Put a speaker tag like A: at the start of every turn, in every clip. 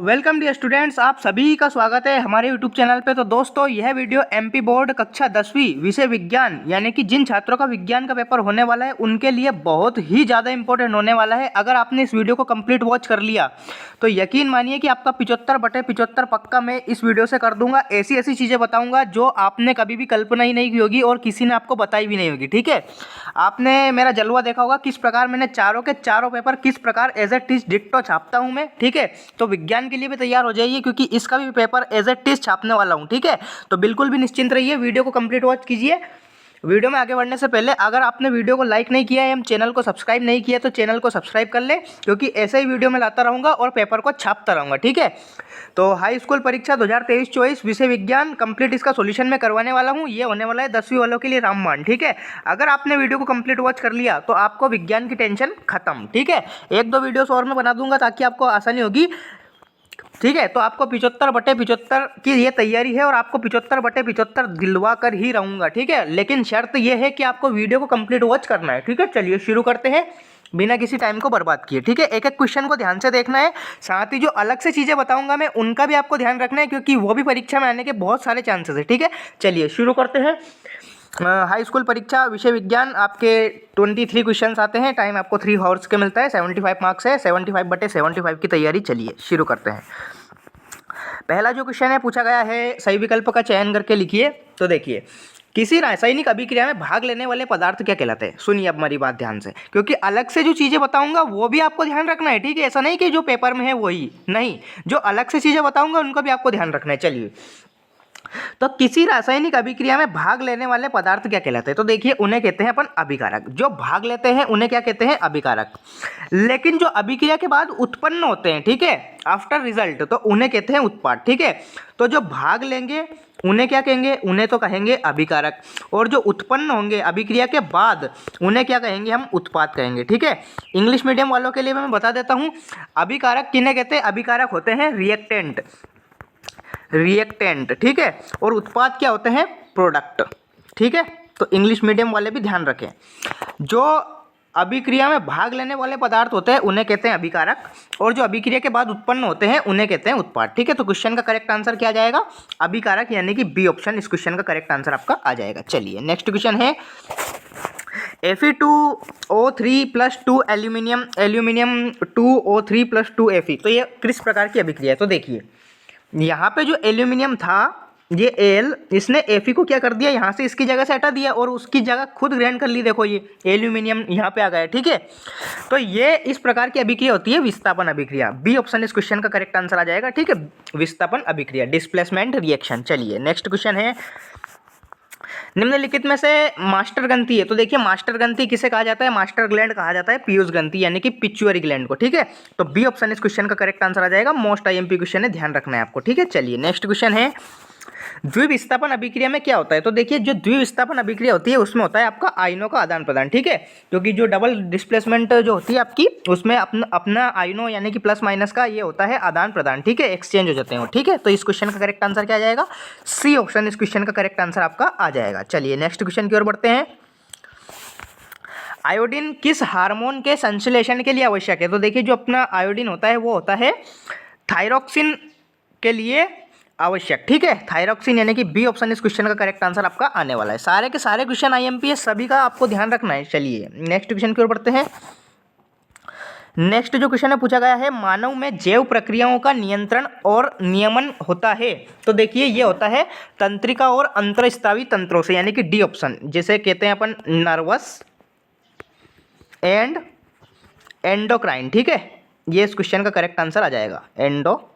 A: Welcome dear students, आप सभी का स्वागत है हमारे यूट्यूब चैनल पे। तो दोस्तों, यह वीडियो एमपी बोर्ड कक्षा 10वीं विषय विज्ञान यानी कि जिन छात्रों का विज्ञान का पेपर होने वाला है उनके लिए बहुत ही ज़्यादा इंपॉर्टेंट होने वाला है। अगर आपने इस वीडियो को कंप्लीट वॉच कर लिया तो यकीन मानिए कि आपका 75/75 पक्का मैं इस वीडियो से कर दूंगा। ऐसी ऐसी चीज़ें बताऊँगा जो आपने कभी भी कल्पना ही नहीं की होगी और किसी ने आपको बताई भी नहीं होगी। ठीक है, आपने मेरा जलवा देखा होगा किस प्रकार मैंने चारों के चारों पेपर किस प्रकार एज ए टीज डिट्टो छापता हूँ मैं। ठीक है, तो विज्ञान के लिए भी तैयार हो जाइए क्योंकि इसका भी पेपर एज ए टीज छापने वाला हूँ। ठीक है, तो बिल्कुल भी निश्चिंत रहिए, वीडियो को कंप्लीट वॉच कीजिए। वीडियो में आगे बढ़ने से पहले अगर आपने वीडियो को लाइक नहीं किया है, हम चैनल को सब्सक्राइब नहीं किया तो चैनल को सब्सक्राइब कर ले क्योंकि ऐसे ही वीडियो में लाता रहूँगा और पेपर को छापता रहूँगा। ठीक है, तो हाई स्कूल परीक्षा 2023-24 विषय विज्ञान कंप्लीट इसका सॉल्यूशन मैं करवाने वाला हूँ। ये होने वाला है 10वीं वालों के लिए रामबाण। ठीक है, अगर आपने वीडियो को कंप्लीट वॉच कर लिया तो आपको विज्ञान की टेंशन खत्म। ठीक है, एक दो वीडियोस और मैं बना दूंगा ताकि आपको आसानी होगी। ठीक है, तो आपको 75/75 की ये तैयारी है और आपको 75/75 दिलवा कर ही रहूँगा। ठीक है, लेकिन शर्त ये है कि आपको वीडियो को कंप्लीट वॉच करना है। ठीक है, चलिए शुरू करते हैं बिना किसी टाइम को बर्बाद किए। ठीक है, एक एक क्वेश्चन को ध्यान से देखना है, साथ ही जो अलग से चीज़ें बताऊंगा मैं उनका भी आपको ध्यान रखना है क्योंकि वो भी परीक्षा में आने के बहुत सारे चांसेस है। ठीक है, चलिए शुरू करते हैं। हाई स्कूल परीक्षा विषय विज्ञान आपके 23 क्वेश्चंस आते हैं। टाइम आपको 3 आवर्स के मिलता है। 75 मार्क्स है। 75/75 की तैयारी। चलिए शुरू करते हैं। पहला जो क्वेश्चन है पूछा गया है, सही विकल्प का चयन करके लिखिए। तो देखिए, किसी रासायनिक अभिक्रिया में भाग लेने वाले पदार्थ क्या कहलाते हैं। सुनिए अब हमारी बात ध्यान से, क्योंकि अलग से जो चीज़ें बताऊंगा वो भी आपको ध्यान रखना है। ठीक है, ऐसा नहीं कि जो पेपर में है वही नहीं, जो अलग से चीज़ें बताऊंगा उनका भी आपको ध्यान रखना है। चलिए, तो किसी रासायनिक अभिक्रिया में भाग लेने वाले पदार्थ क्या कहलाते हैं। तो देखिए, उन्हें कहते हैं अपन अभिकारक। जो भाग लेते हैं उन्हें क्या कहते हैं, अभिकारक। लेकिन जो अभिक्रिया के बाद उत्पन्न होते हैं, ठीक है, आफ्टर रिजल्ट, तो उन्हें कहते हैं उत्पाद। ठीक है, तो जो भाग लेंगे उन्हें क्या कहेंगे, उन्हें तो कहेंगे अभिकारक, और जो उत्पन्न होंगे अभिक्रिया के बाद उन्हें क्या कहेंगे, हम उत्पाद कहेंगे। ठीक है, इंग्लिश मीडियम वालों के लिए मैं बता देता हूँ, अभिकारक किन्हें कहते हैं। अभिकारक होते हैं रिएक्टेंट। ठीक है, और उत्पाद क्या होते हैं, प्रोडक्ट। ठीक है, तो इंग्लिश मीडियम वाले भी ध्यान रखें, जो अभिक्रिया में भाग लेने वाले पदार्थ होते हैं उन्हें कहते हैं अभिकारक, और जो अभिक्रिया के बाद उत्पन्न होते हैं उन्हें कहते हैं उत्पाद। ठीक है, तो क्वेश्चन का करेक्ट आंसर क्या आ जाएगा, अभिकारक, यानी कि बी ऑप्शन इस क्वेश्चन का करेक्ट आंसर आपका आ जाएगा। चलिए नेक्स्ट क्वेश्चन है, Fe2O3 + 2 एल्यूमिनियम 2O3 + 2 Fe, तो ये किस प्रकार की अभिक्रिया है। तो देखिए, यहाँ पे जो एल्यूमिनियम था, ये एल, इसने एफी को क्या कर दिया, यहाँ से इसकी जगह से हटा दिया और उसकी जगह खुद ग्रहण कर ली। देखो ये एल्यूमिनियम यहाँ पे आ गया। ठीक है, तो ये इस प्रकार की अभिक्रिया होती है विस्थापन अभिक्रिया। बी ऑप्शन इस क्वेश्चन का करेक्ट आंसर आ जाएगा। ठीक है, विस्थापन अभिक्रिया, डिस्प्लेसमेंट रिएक्शन। चलिए नेक्स्ट क्वेश्चन है, निम्नलिखित में से मास्टर ग्रंथि है। तो देखिए, मास्टर ग्रंथि किसे कहा जाता है, मास्टर ग्लैंड कहा जाता है पीयूष ग्रंथि यानी कि पिट्यूटरी ग्लैंड को। ठीक है, तो बी ऑप्शन इस क्वेश्चन का करेक्ट आंसर आ जाएगा। मोस्ट आईएमपी क्वेश्चन है, ध्यान रखना है आपको। ठीक है, चलिए नेक्स्ट क्वेश्चन है, द्विविस्थापन अभिक्रिया में क्या होता है। तो देखिए, जो द्विविस्थापन अभिक्रिया होती है उसमें होता है आपका आयनों का आदान प्रदान। ठीक है, क्योंकि जो डबल डिस्प्लेसमेंट जो होती है आपकी, उसमें अपना आयनों यानी कि प्लस माइनस का ये होता है आदान प्रदान। ठीक है, एक्सचेंज हो जाते हैं। ठीक है, तो इस क्वेश्चन का करेक्ट आंसर क्या आ जाएगा, सी ऑप्शन इस क्वेश्चन का करेक्ट आंसर आपका आ जाएगा। चलिए नेक्स्ट क्वेश्चन की ओर बढ़ते हैं, आयोडीन किस हार्मोन के संश्लेषण के लिए आवश्यक है। तो देखिए, जो अपना आयोडीन होता है वो होता है थायरॉक्सिन के लिए आवश्यक। ठीक है, थायरॉक्सिन यानी कि बी ऑप्शन इस क्वेश्चन का करेक्ट आंसर आपका आने वाला है। सारे के सारे क्वेश्चन आईएमपी है, सभी का आपको ध्यान रखना है। चलिए नेक्स्ट क्वेश्चन की ओर बढ़ते हैं। नेक्स्ट जो क्वेश्चन है पूछा गया है, मानव में जैव प्रक्रियाओं का नियंत्रण और नियमन होता है। तो देखिए, ये होता है तंत्रिका और अंतरस्रावी तंत्रों से, यानी कि डी ऑप्शन, जिसे कहते हैं अपन नर्वस एंड एंडोक्राइन। ठीक है, ये इस क्वेश्चन का करेक्ट आंसर आ जाएगा, ENDOCRIN,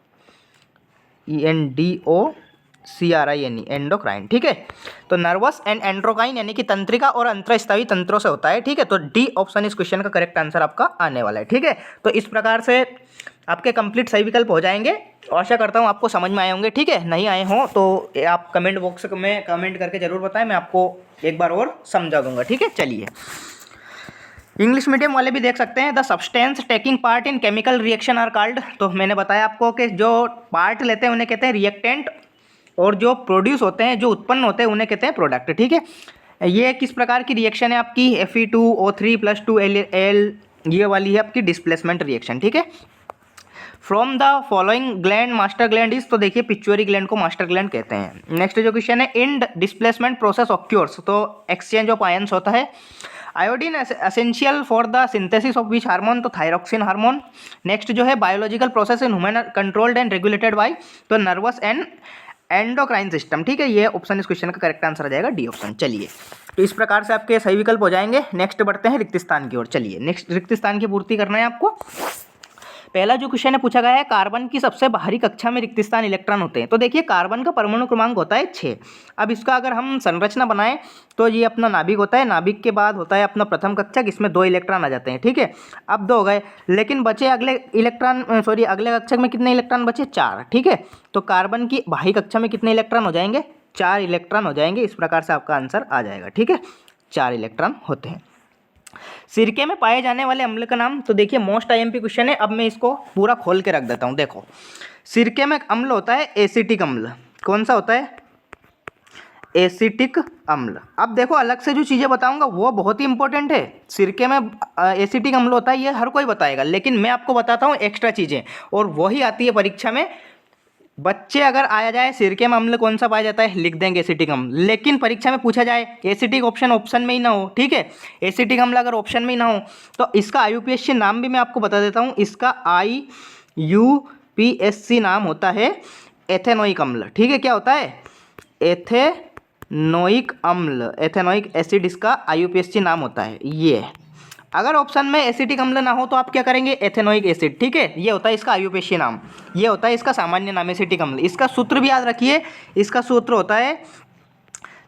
A: एंडोक्राइन। ठीक है, तो नर्वस एंड एंड्रोक्राइन यानी कि तंत्रिका और अंतरस्रावी तंत्रों से होता है। ठीक है, तो डी ऑप्शन इस क्वेश्चन का करेक्ट आंसर आपका आने वाला है। ठीक है, तो इस प्रकार से आपके कंप्लीट सही विकल्प हो जाएंगे। आशा करता हूँ आपको समझ में आए होंगे। ठीक है, नहीं आए हों तो आप कमेंट बॉक्स में कमेंट करके जरूर बताएं, मैं आपको एक बार और समझा दूंगा। ठीक है, चलिए इंग्लिश मीडियम वाले भी देख सकते हैं, the substance taking part in chemical reaction are called. तो मैंने बताया आपको कि जो पार्ट लेते हैं उन्हें कहते हैं रिएक्टेंट, और जो प्रोड्यूस होते हैं, जो उत्पन्न होते हैं, उन्हें कहते हैं प्रोडक्ट। ठीक है, ये किस प्रकार की रिएक्शन है आपकी, Fe2O3 + 2 Al, ये वाली है आपकी डिस्प्लेसमेंट रिएक्शन। ठीक है, from the following gland master gland is, तो देखिए पिट्यूटरी ग्लैंड को मास्टर ग्लैंड कहते हैं। नेक्स्ट जो क्वेश्चन है, इन डिस्प्लेसमेंट प्रोसेस ऑक्यूर्स, तो एक्सचेंज ऑफ आयंस होता है। Iodine essential for the synthesis of which hormone, तो थायरोक्सिन हार्मोन। नेक्स्ट जो है, biological process in human controlled and regulated by, तो नर्वस एंड एंडोक्राइन सिस्टम। ठीक है, ये ऑप्शन इस क्वेश्चन का करेक्ट आंसर आ जाएगा डी ऑप्शन। चलिए, तो इस प्रकार से आपके सही विकल्प हो जाएंगे। नेक्स्ट बढ़ते हैं रिक्त स्थान की ओर। चलिए, नेक्स्ट रिक्त स्थान की पूर्ति करना है आपको। पहला जो क्वेश्चन है पूछा गया है, कार्बन की सबसे बाहरी कक्षा में रिक्त स्थान इलेक्ट्रॉन होते हैं। तो देखिए, कार्बन का परमाणु क्रमांक होता है 6। अब इसका अगर हम संरचना बनाएं तो ये अपना नाभिक होता है, नाभिक के बाद होता है अपना प्रथम कक्षक, इसमें 2 इलेक्ट्रॉन आ जाते हैं। ठीक है, अब 2 हो गए, लेकिन बचे अगले अगले कक्षक में कितने इलेक्ट्रॉन बचे? 4। ठीक है, तो कार्बन की बाहरी कक्षा में कितने इलेक्ट्रॉन हो जाएंगे? 4 इलेक्ट्रॉन हो जाएंगे। इस प्रकार से आपका आंसर आ जाएगा। ठीक है, 4 इलेक्ट्रॉन होते हैं। सिरके में पाए जाने वाले अम्ल का नाम, तो देखिए मोस्ट आईएमपी क्वेश्चन है। अब मैं इसको पूरा खोल के रख देता हूँ। देखो, सिरके में अम्ल होता है एसिटिक अम्ल। कौन सा होता है? एसिटिक अम्ल। अब देखो, अलग से जो चीज़ें बताऊंगा वो बहुत ही इंपॉर्टेंट है। सिरके में एसिटिक अम्ल होता है, ये हर कोई बताएगा, लेकिन मैं आपको बताता हूँ एक्स्ट्रा चीज़ें, और वही आती है परीक्षा में। बच्चे अगर आया जाए सिरके में अम्ल कौन सा पाया जाता है, लिख देंगे एसिटिक अम्ल, लेकिन परीक्षा में पूछा जाए एसिटिक ऑप्शन में ही ना हो। ठीक है, एसिटिक अम्ल अगर ऑप्शन में ही ना हो तो इसका आईयूपीएससी नाम भी मैं आपको बता देता हूँ। इसका आईयूपीएससी नाम होता है एथेनोइक अम्ल। ठीक है, क्या होता है? एथेनोइक अम्ल, एथेनोइक एसिड इसका आईयूपीएससी नाम होता है। ये अगर ऑप्शन में एसिटिक अम्ल ना हो तो आप क्या करेंगे? Ethanoic acid. ठीक है, ये होता है इसका आईयूपीएससी नाम, ये होता है इसका सामान्य नाम एसिटिक अम्ल। इसका सूत्र भी याद रखिए, इसका सूत्र होता है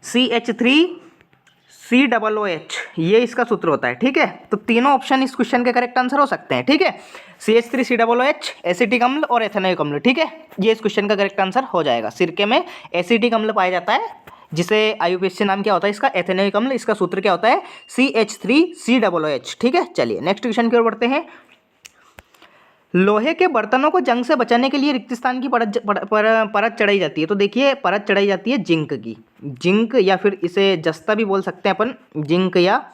A: CH3COOH, ये इसका सूत्र होता है। ठीक है, तो तीनों ऑप्शन इस क्वेश्चन के करेक्ट आंसर हो सकते हैं। ठीक है, CH3COOH, एसिटिक अम्ल और एथेनोइक अम्ल। ठीक है, ये इस क्वेश्चन का करेक्ट आंसर हो जाएगा। सिरके में एसिटिक अम्ल पाया जाता है, जिसे आईयूपीएससी नाम क्या होता है इसका? एथेनोइक अम्ल। इसका सूत्र क्या होता है? CH3COOH। ठीक है, चलिए नेक्स्ट क्वेश्चन की ओर बढ़ते हैं। लोहे के बर्तनों को जंग से बचाने के लिए रिक्त स्थान की परत चढ़ाई जाती है। तो देखिए, परत चढ़ाई जाती है जिंक की, जिंक या फिर इसे जस्ता भी बोल सकते हैं अपन, जिंक या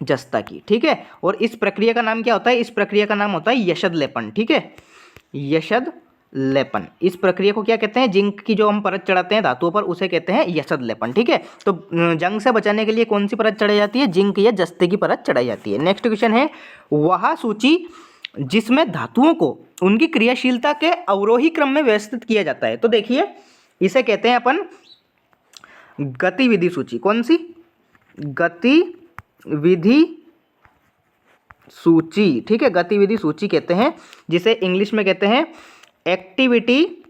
A: जस्ता की। ठीक है, और इस प्रक्रिया का नाम क्या होता है? इस प्रक्रिया का नाम होता है यशद लेपन। ठीक है, यशद लेपन। इस प्रक्रिया को क्या कहते हैं? जिंक की जो हम परत चढ़ाते हैं धातुओं पर, उसे कहते हैं यशद लेपन। ठीक है, तो जंग से बचाने के लिए कौन सी परत चढ़ाई जाती है? जिंक या जस्ते की परत चढ़ाई जाती है। नेक्स्ट क्वेश्चन है, वह सूची जिसमें धातुओं को उनकी क्रियाशीलता के अवरोही क्रम में व्यवस्थित किया जाता है। तो देखिए, इसे कहते हैं अपन गतिविधि सूची। कौन सी? गतिविधि सूची। ठीक है, गतिविधि सूची कहते हैं, जिसे इंग्लिश में कहते हैं एक्टिविटी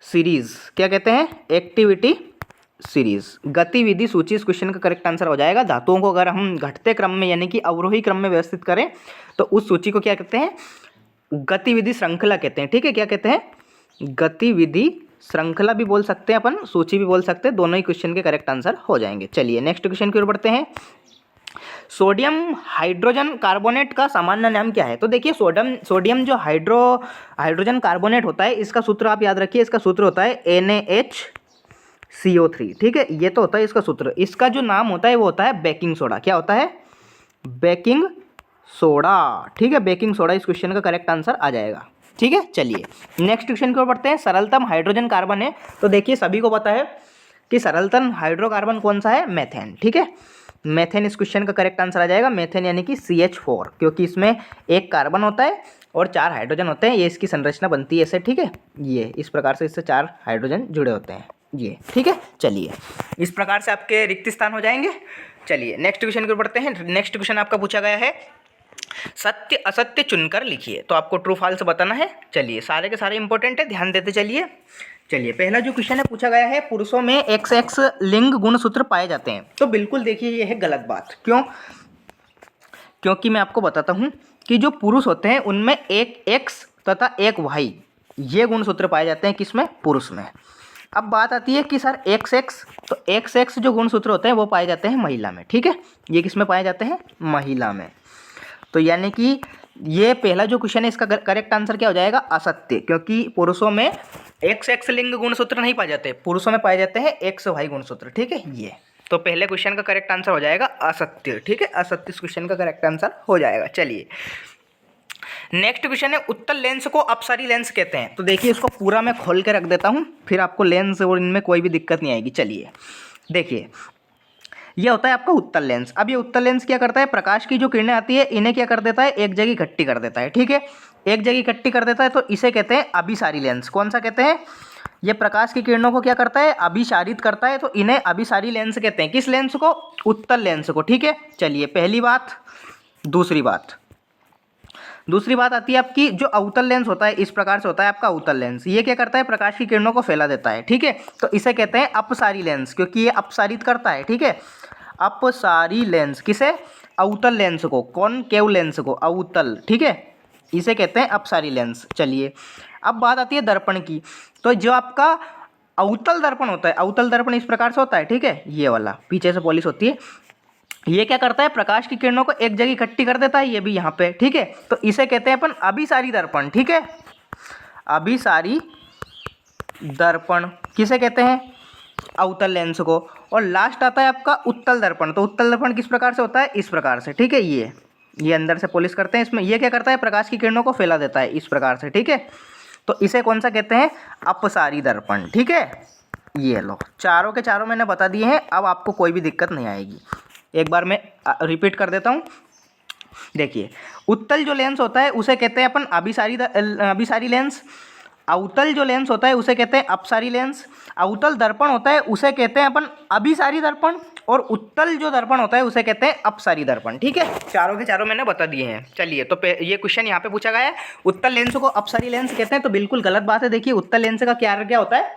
A: सीरीज। क्या कहते हैं? Activity series. गतिविधि सूची इस क्वेश्चन का करेक्ट आंसर हो जाएगा। धातुओं को अगर हम घटते क्रम में यानी कि अवरोही क्रम में व्यवस्थित करें तो उस सूची को क्या कहते हैं? गतिविधि श्रृंखला कहते हैं। ठीक है, क्या कहते हैं? गतिविधि श्रृंखला भी बोल सकते हैं अपन, सूची भी बोल सकते हैं, दोनों ही क्वेश्चन के करेक्ट आंसर हो जाएंगे। चलिए नेक्स्ट क्वेश्चन की ओर बढ़ते हैं। सोडियम हाइड्रोजन कार्बोनेट का सामान्य नाम क्या है? तो देखिए, सोडियम जो हाइड्रोजन कार्बोनेट होता है, इसका सूत्र आप याद रखिए। इसका सूत्र होता है NaHCO3। ठीक है, ये तो होता है इसका सूत्र। इसका जो नाम होता है वो होता है बेकिंग सोडा। क्या होता है? Baking soda. ठीक है, बेकिंग सोडा इस क्वेश्चन का करेक्ट आंसर आ जाएगा। ठीक है, चलिए नेक्स्ट क्वेश्चन की ओर बढ़ते हैं। सरलतम हाइड्रोजन कार्बन है, तो देखिए सभी को पता है कि सरलतम हाइड्रोकार्बन कौन सा है? मेथेन। ठीक है, मेथेन इस क्वेश्चन का करेक्ट आंसर आ जाएगा। मेथेन यानी कि CH4, क्योंकि इसमें एक कार्बन होता है और 4 हाइड्रोजन होते हैं। ये इसकी संरचना बनती है ऐसे। ठीक है, ये इस प्रकार से इससे 4 हाइड्रोजन जुड़े होते हैं ये। ठीक है, चलिए इस प्रकार से आपके रिक्त स्थान हो जाएंगे। चलिए नेक्स्ट क्वेश्चन की ओर बढ़ते हैं। नेक्स्ट क्वेश्चन आपका पूछा गया है, सत्य असत्य चुनकर लिखिए। तो आपको ट्रू फॉल्स बताना है। चलिए, सारे के सारे इंपॉर्टेंट है, ध्यान देते चलिए। चलिए, पहला जो क्वेश्चन है पूछा गया है, पुरुषों में XX लिंग गुणसूत्र पाए जाते हैं। तो बिल्कुल देखिए, ये है गलत बात। क्यों? क्योंकि मैं आपको बताता हूँ कि जो पुरुष होते हैं उनमें एक X तथा एक Y, ये गुणसूत्र पाए जाते हैं। किसमें? पुरुष में। अब बात आती है कि सर XX, तो XX जो गुणसूत्र होते हैं वो पाए जाते हैं महिला में। ठीक है, ये किस में पाए जाते हैं? महिला में। तो यानी कि ये पहला जो क्वेश्चन है, इसका करेक्ट आंसर क्या हो जाएगा? असत्य, क्योंकि पुरुषों में XX लिंग गुणसूत्र नहीं पाए जाते, पुरुषों में पाए जाते हैं XY गुणसूत्र। ठीक है, ये तो पहले क्वेश्चन का करेक्ट आंसर हो जाएगा असत्य। ठीक है, असत्य इस क्वेश्चन का करेक्ट आंसर हो जाएगा। चलिए नेक्स्ट क्वेश्चन है उत्तल लेंस को अपसारी लेंस कहते हैं। तो देखिए इसको पूरा मैं खोल के रख देता हूँ, फिर आपको लेंस और इनमें कोई भी दिक्कत नहीं आएगी। चलिए देखिए, ये होता है आपका उत्तल लेंस। अब ये उत्तल लेंस क्या करता है, प्रकाश की जो किरणें आती है इन्हें क्या कर देता है, एक जगह इकट्ठी कर देता है। ठीक है, एक जगह इकट्ठी कर देता है, तो इसे कहते हैं अभिसारी लेंस। कौन सा कहते हैं, ये प्रकाश की किरणों को क्या करता है, अभिसारित करता है, तो इन्हें अभिसारी लेंस कहते हैं। किस लेंस को, उत्तल लेंस को। ठीक है, चलिए पहली बात। दूसरी बात आती है आपकी, जो अवतल लेंस होता है इस प्रकार से होता है आपका अवतल लेंस। ये क्या करता है, प्रकाश की किरणों को फैला देता है। ठीक है, तो इसे कहते हैं अपसारी लेंस, क्योंकि ये अपसारित करता है। ठीक है, अपसारी लेंस किसे, अवतल लेंस को, कॉनकेव लेंस को, अवतल। ठीक है, इसे कहते हैं अपसारी लेंस। चलिए अब बात आती है दर्पण की। तो जो आपका अवतल दर्पण होता है, अवतल दर्पण इस प्रकार से होता है। ठीक है, ये वाला पीछे से पॉलिश होती है, ये क्या करता है, प्रकाश की किरणों को एक जगह इकट्ठी कर देता है, ये भी यहाँ पे। ठीक है, तो इसे कहते हैं अपन अभिसारी दर्पण। ठीक है, अभिसारी दर्पण किसे कहते हैं, अवतल लेंस को। और लास्ट आता है आपका उत्तल दर्पण। तो उत्तल दर्पण किस प्रकार से होता है, इस प्रकार से। ठीक है, ये अंदर से पॉलिश करते हैं इसमें, ये क्या करता है, प्रकाश की किरणों को फैला देता है इस प्रकार से। ठीक है, तो इसे कौन सा कहते हैं, अपसारी दर्पण। ठीक है, ये लो चारों के चारों मैंने बता दिए हैं, अब आपको कोई भी दिक्कत नहीं आएगी। एक बार मैं रिपीट कर देता हूँ। देखिए, उत्तल जो लेंस होता है उसे कहते हैं अपन अभिसारी लेंस। अवतल जो लेंस होता है उसे कहते हैं अपसारी लेंस। अवतल दर्पण होता है उसे कहते हैं अपन अभिसारी दर्पण, और उत्तल जो दर्पण होता है उसे कहते हैं अपसारी दर्पण। ठीक है, चारों के चारों मैंने बता दिए हैं। चलिए, तो ये क्वेश्चन यहाँ पे पूछा गया है, उत्तल लेंस को अपसारी लेंस कहते हैं, तो बिल्कुल गलत बात है। देखिए, उत्तल लेंस का क्या होता है,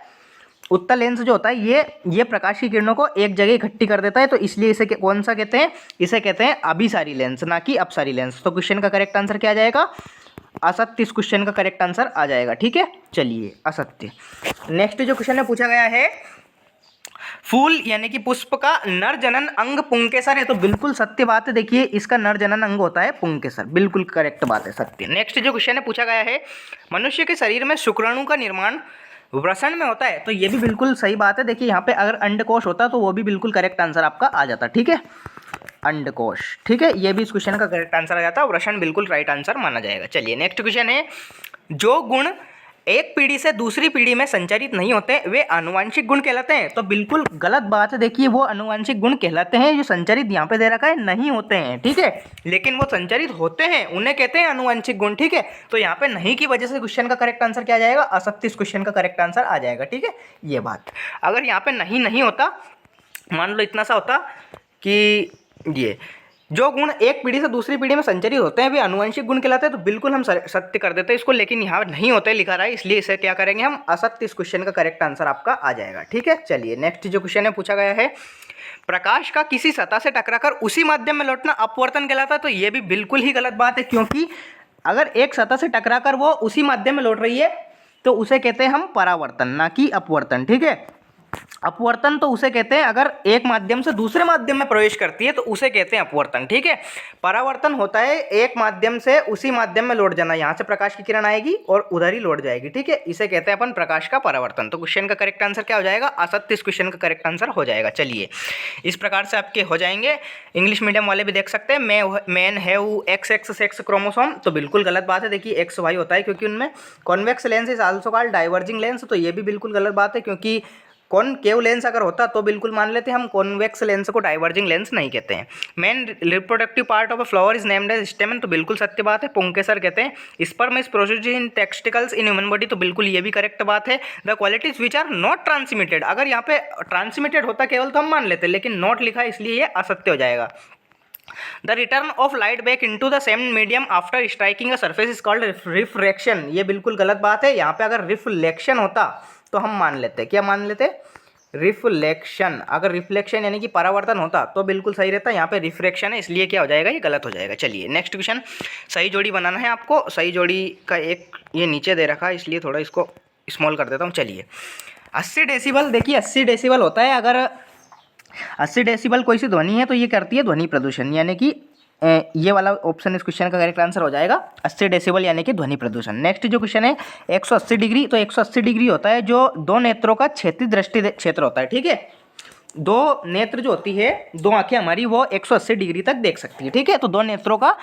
A: उत्तल लेंस जो होता है ये प्रकाश की किरणों को एक जगह इकट्ठी कर देता है, तो इसलिए इसे कौन सा कहते हैं, इसे कहते हैं अभिसारी लेंस, ना कि अपसारी लेंस। तो क्वेश्चन का करेक्ट आंसर क्या आ जाएगा, असत्य। इस क्वेश्चन का करेक्ट आंसर आ जाएगा। ठीक है, चलिए असत्य। नेक्स्ट जो क्वेश्चन है पूछा गया है, फूल यानी कि पुष्प का नर जनन अंग पुंकेसर है। तो बिल्कुल सत्य बात है। देखिए, इसका नर जनन अंग होता है पुंकेसर, बिल्कुल करेक्ट बात है, सत्य। नेक्स्ट जो क्वेश्चन है पूछा गया है, मनुष्य के शरीर में शुक्राणु का निर्माण वृषण में होता है। तो ये भी बिल्कुल सही बात है। देखिए, यहाँ पे अगर अंडकोश होता तो वो भी बिल्कुल करेक्ट आंसर आपका आ जाता। ठीक है, अंडकोश। ठीक है, ये भी इस क्वेश्चन का करेक्ट आंसर आ जाता है, वृषण बिल्कुल राइट आंसर माना जाएगा। चलिए नेक्स्ट क्वेश्चन है, जो गुण एक पीढ़ी से दूसरी पीढ़ी में संचारित नहीं होते वे आनुवांशिक गुण कहलाते हैं। तो बिल्कुल गलत बात है। देखिए, वो आनुवांशिक गुण कहलाते हैं जो संचारित यहाँ पे दे रखा है नहीं होते हैं। ठीक है, लेकिन वो संचारित होते हैं, उन्हें कहते हैं आनुवांशिक गुण। ठीक है, तो यहाँ पे नहीं की वजह से क्वेश्चन का करेक्ट आंसर क्या आ जाएगा, असत्य। इस क्वेश्चन का करेक्ट आंसर आ जाएगा। ठीक है, ये बात, अगर यहाँ पे नहीं होता, मान लो इतना सा होता कि ये जो गुण एक पीढ़ी से दूसरी पीढ़ी में संचरित होते हैं वे आनुवंशिक गुण कहलाते हैं, तो बिल्कुल हम सत्य कर देते हैं इसको, लेकिन यहाँ नहीं होते लिखा रहा है, इसलिए इसे क्या करेंगे हम, असत्य। इस क्वेश्चन का करेक्ट आंसर आपका आ जाएगा। ठीक है, चलिए नेक्स्ट जो क्वेश्चन है पूछा गया है, प्रकाश का किसी सतह से टकराकर उसी माध्यम में लौटना अपवर्तन कहलाता है। तो ये भी बिल्कुल ही गलत बात है, क्योंकि अगर एक सतह से टकराकर वो उसी माध्यम में लौट रही है तो उसे कहते हैं हम परावर्तन, ना कि अपवर्तन। ठीक है, अपवर्तन तो उसे कहते हैं अगर एक माध्यम से दूसरे माध्यम में प्रवेश करती है तो उसे कहते हैं अपवर्तन। ठीक है, परावर्तन होता है एक माध्यम से उसी माध्यम में लौट जाना, यहाँ से प्रकाश की किरण आएगी और उधर ही लौट जाएगी। ठीक है, इसे कहते हैं अपन प्रकाश का परावर्तन। तो क्वेश्चन का करेक्ट आंसर क्या हो जाएगा, असत्य। इस क्वेश्चन का करेक्ट आंसर हो जाएगा। चलिए, इस प्रकार से आपके हो जाएंगे। इंग्लिश मीडियम वाले भी देख सकते हैं, man have XX sex chromosome, तो बिल्कुल गलत बात है। देखिए, XY होता है क्योंकि उनमें convex lens is also called diverging lens, तो ये भी बिल्कुल गलत बात है, क्योंकि कॉनकेव लेंस अगर होता तो बिल्कुल मान लेते हम कॉन्वेक्स लेंस को डाइवर्जिंग लेंस नहीं कहते हैं। Main reproductive part of a flower is named as stamen, तो बिल्कुल सत्य बात है, पुंकेसर कहते हैं। Sperm is produced in testicles in human body, तो बिल्कुल ये भी करेक्ट बात है। The qualities which are not transmitted, अगर यहाँ पे ट्रांसमिटेड होता केवल तो हम मान लेते, लेकिन नॉट लिखा है इसलिए ये असत्य हो जाएगा। The return of light back into the same medium after striking a surface is called refraction, ये बिल्कुल गलत बात है। यहाँ पे अगर रिफ्लेक्शन होता तो हम मान लेते, क्या मान लेते, रिफ्लेक्शन। अगर रिफ्लेक्शन यानी कि परावर्तन होता तो बिल्कुल सही रहता, यहाँ पे रिफ्रैक्शन है इसलिए क्या हो जाएगा, ये गलत हो जाएगा। चलिए नेक्स्ट क्वेश्चन, सही जोड़ी बनाना है आपको। सही जोड़ी का एक ये नीचे दे रखा है इसलिए थोड़ा इसको स्मॉल कर देता हूँ। चलिए 80 डेसिबल, देखिए 80 डेसिबल होता है, अगर 80 डेसिबल कोई सी ध्वनि है तो ये करती है ध्वनि प्रदूषण, यानी कि ये वाला ऑप्शन इस क्वेश्चन का करेक्ट आंसर हो जाएगा, 80 डेसिबल यानी कि ध्वनि प्रदूषण। नेक्स्ट जो क्वेश्चन है 180 डिग्री, तो 180 डिग्री होता है जो दो नेत्रों का क्षैतिज दृष्टि क्षेत्र होता है। ठीक है, दो नेत्र जो होती है, दो आंखें हमारी वो 180 डिग्री तक देख सकती है। ठीक है, तो दो नेत्रों का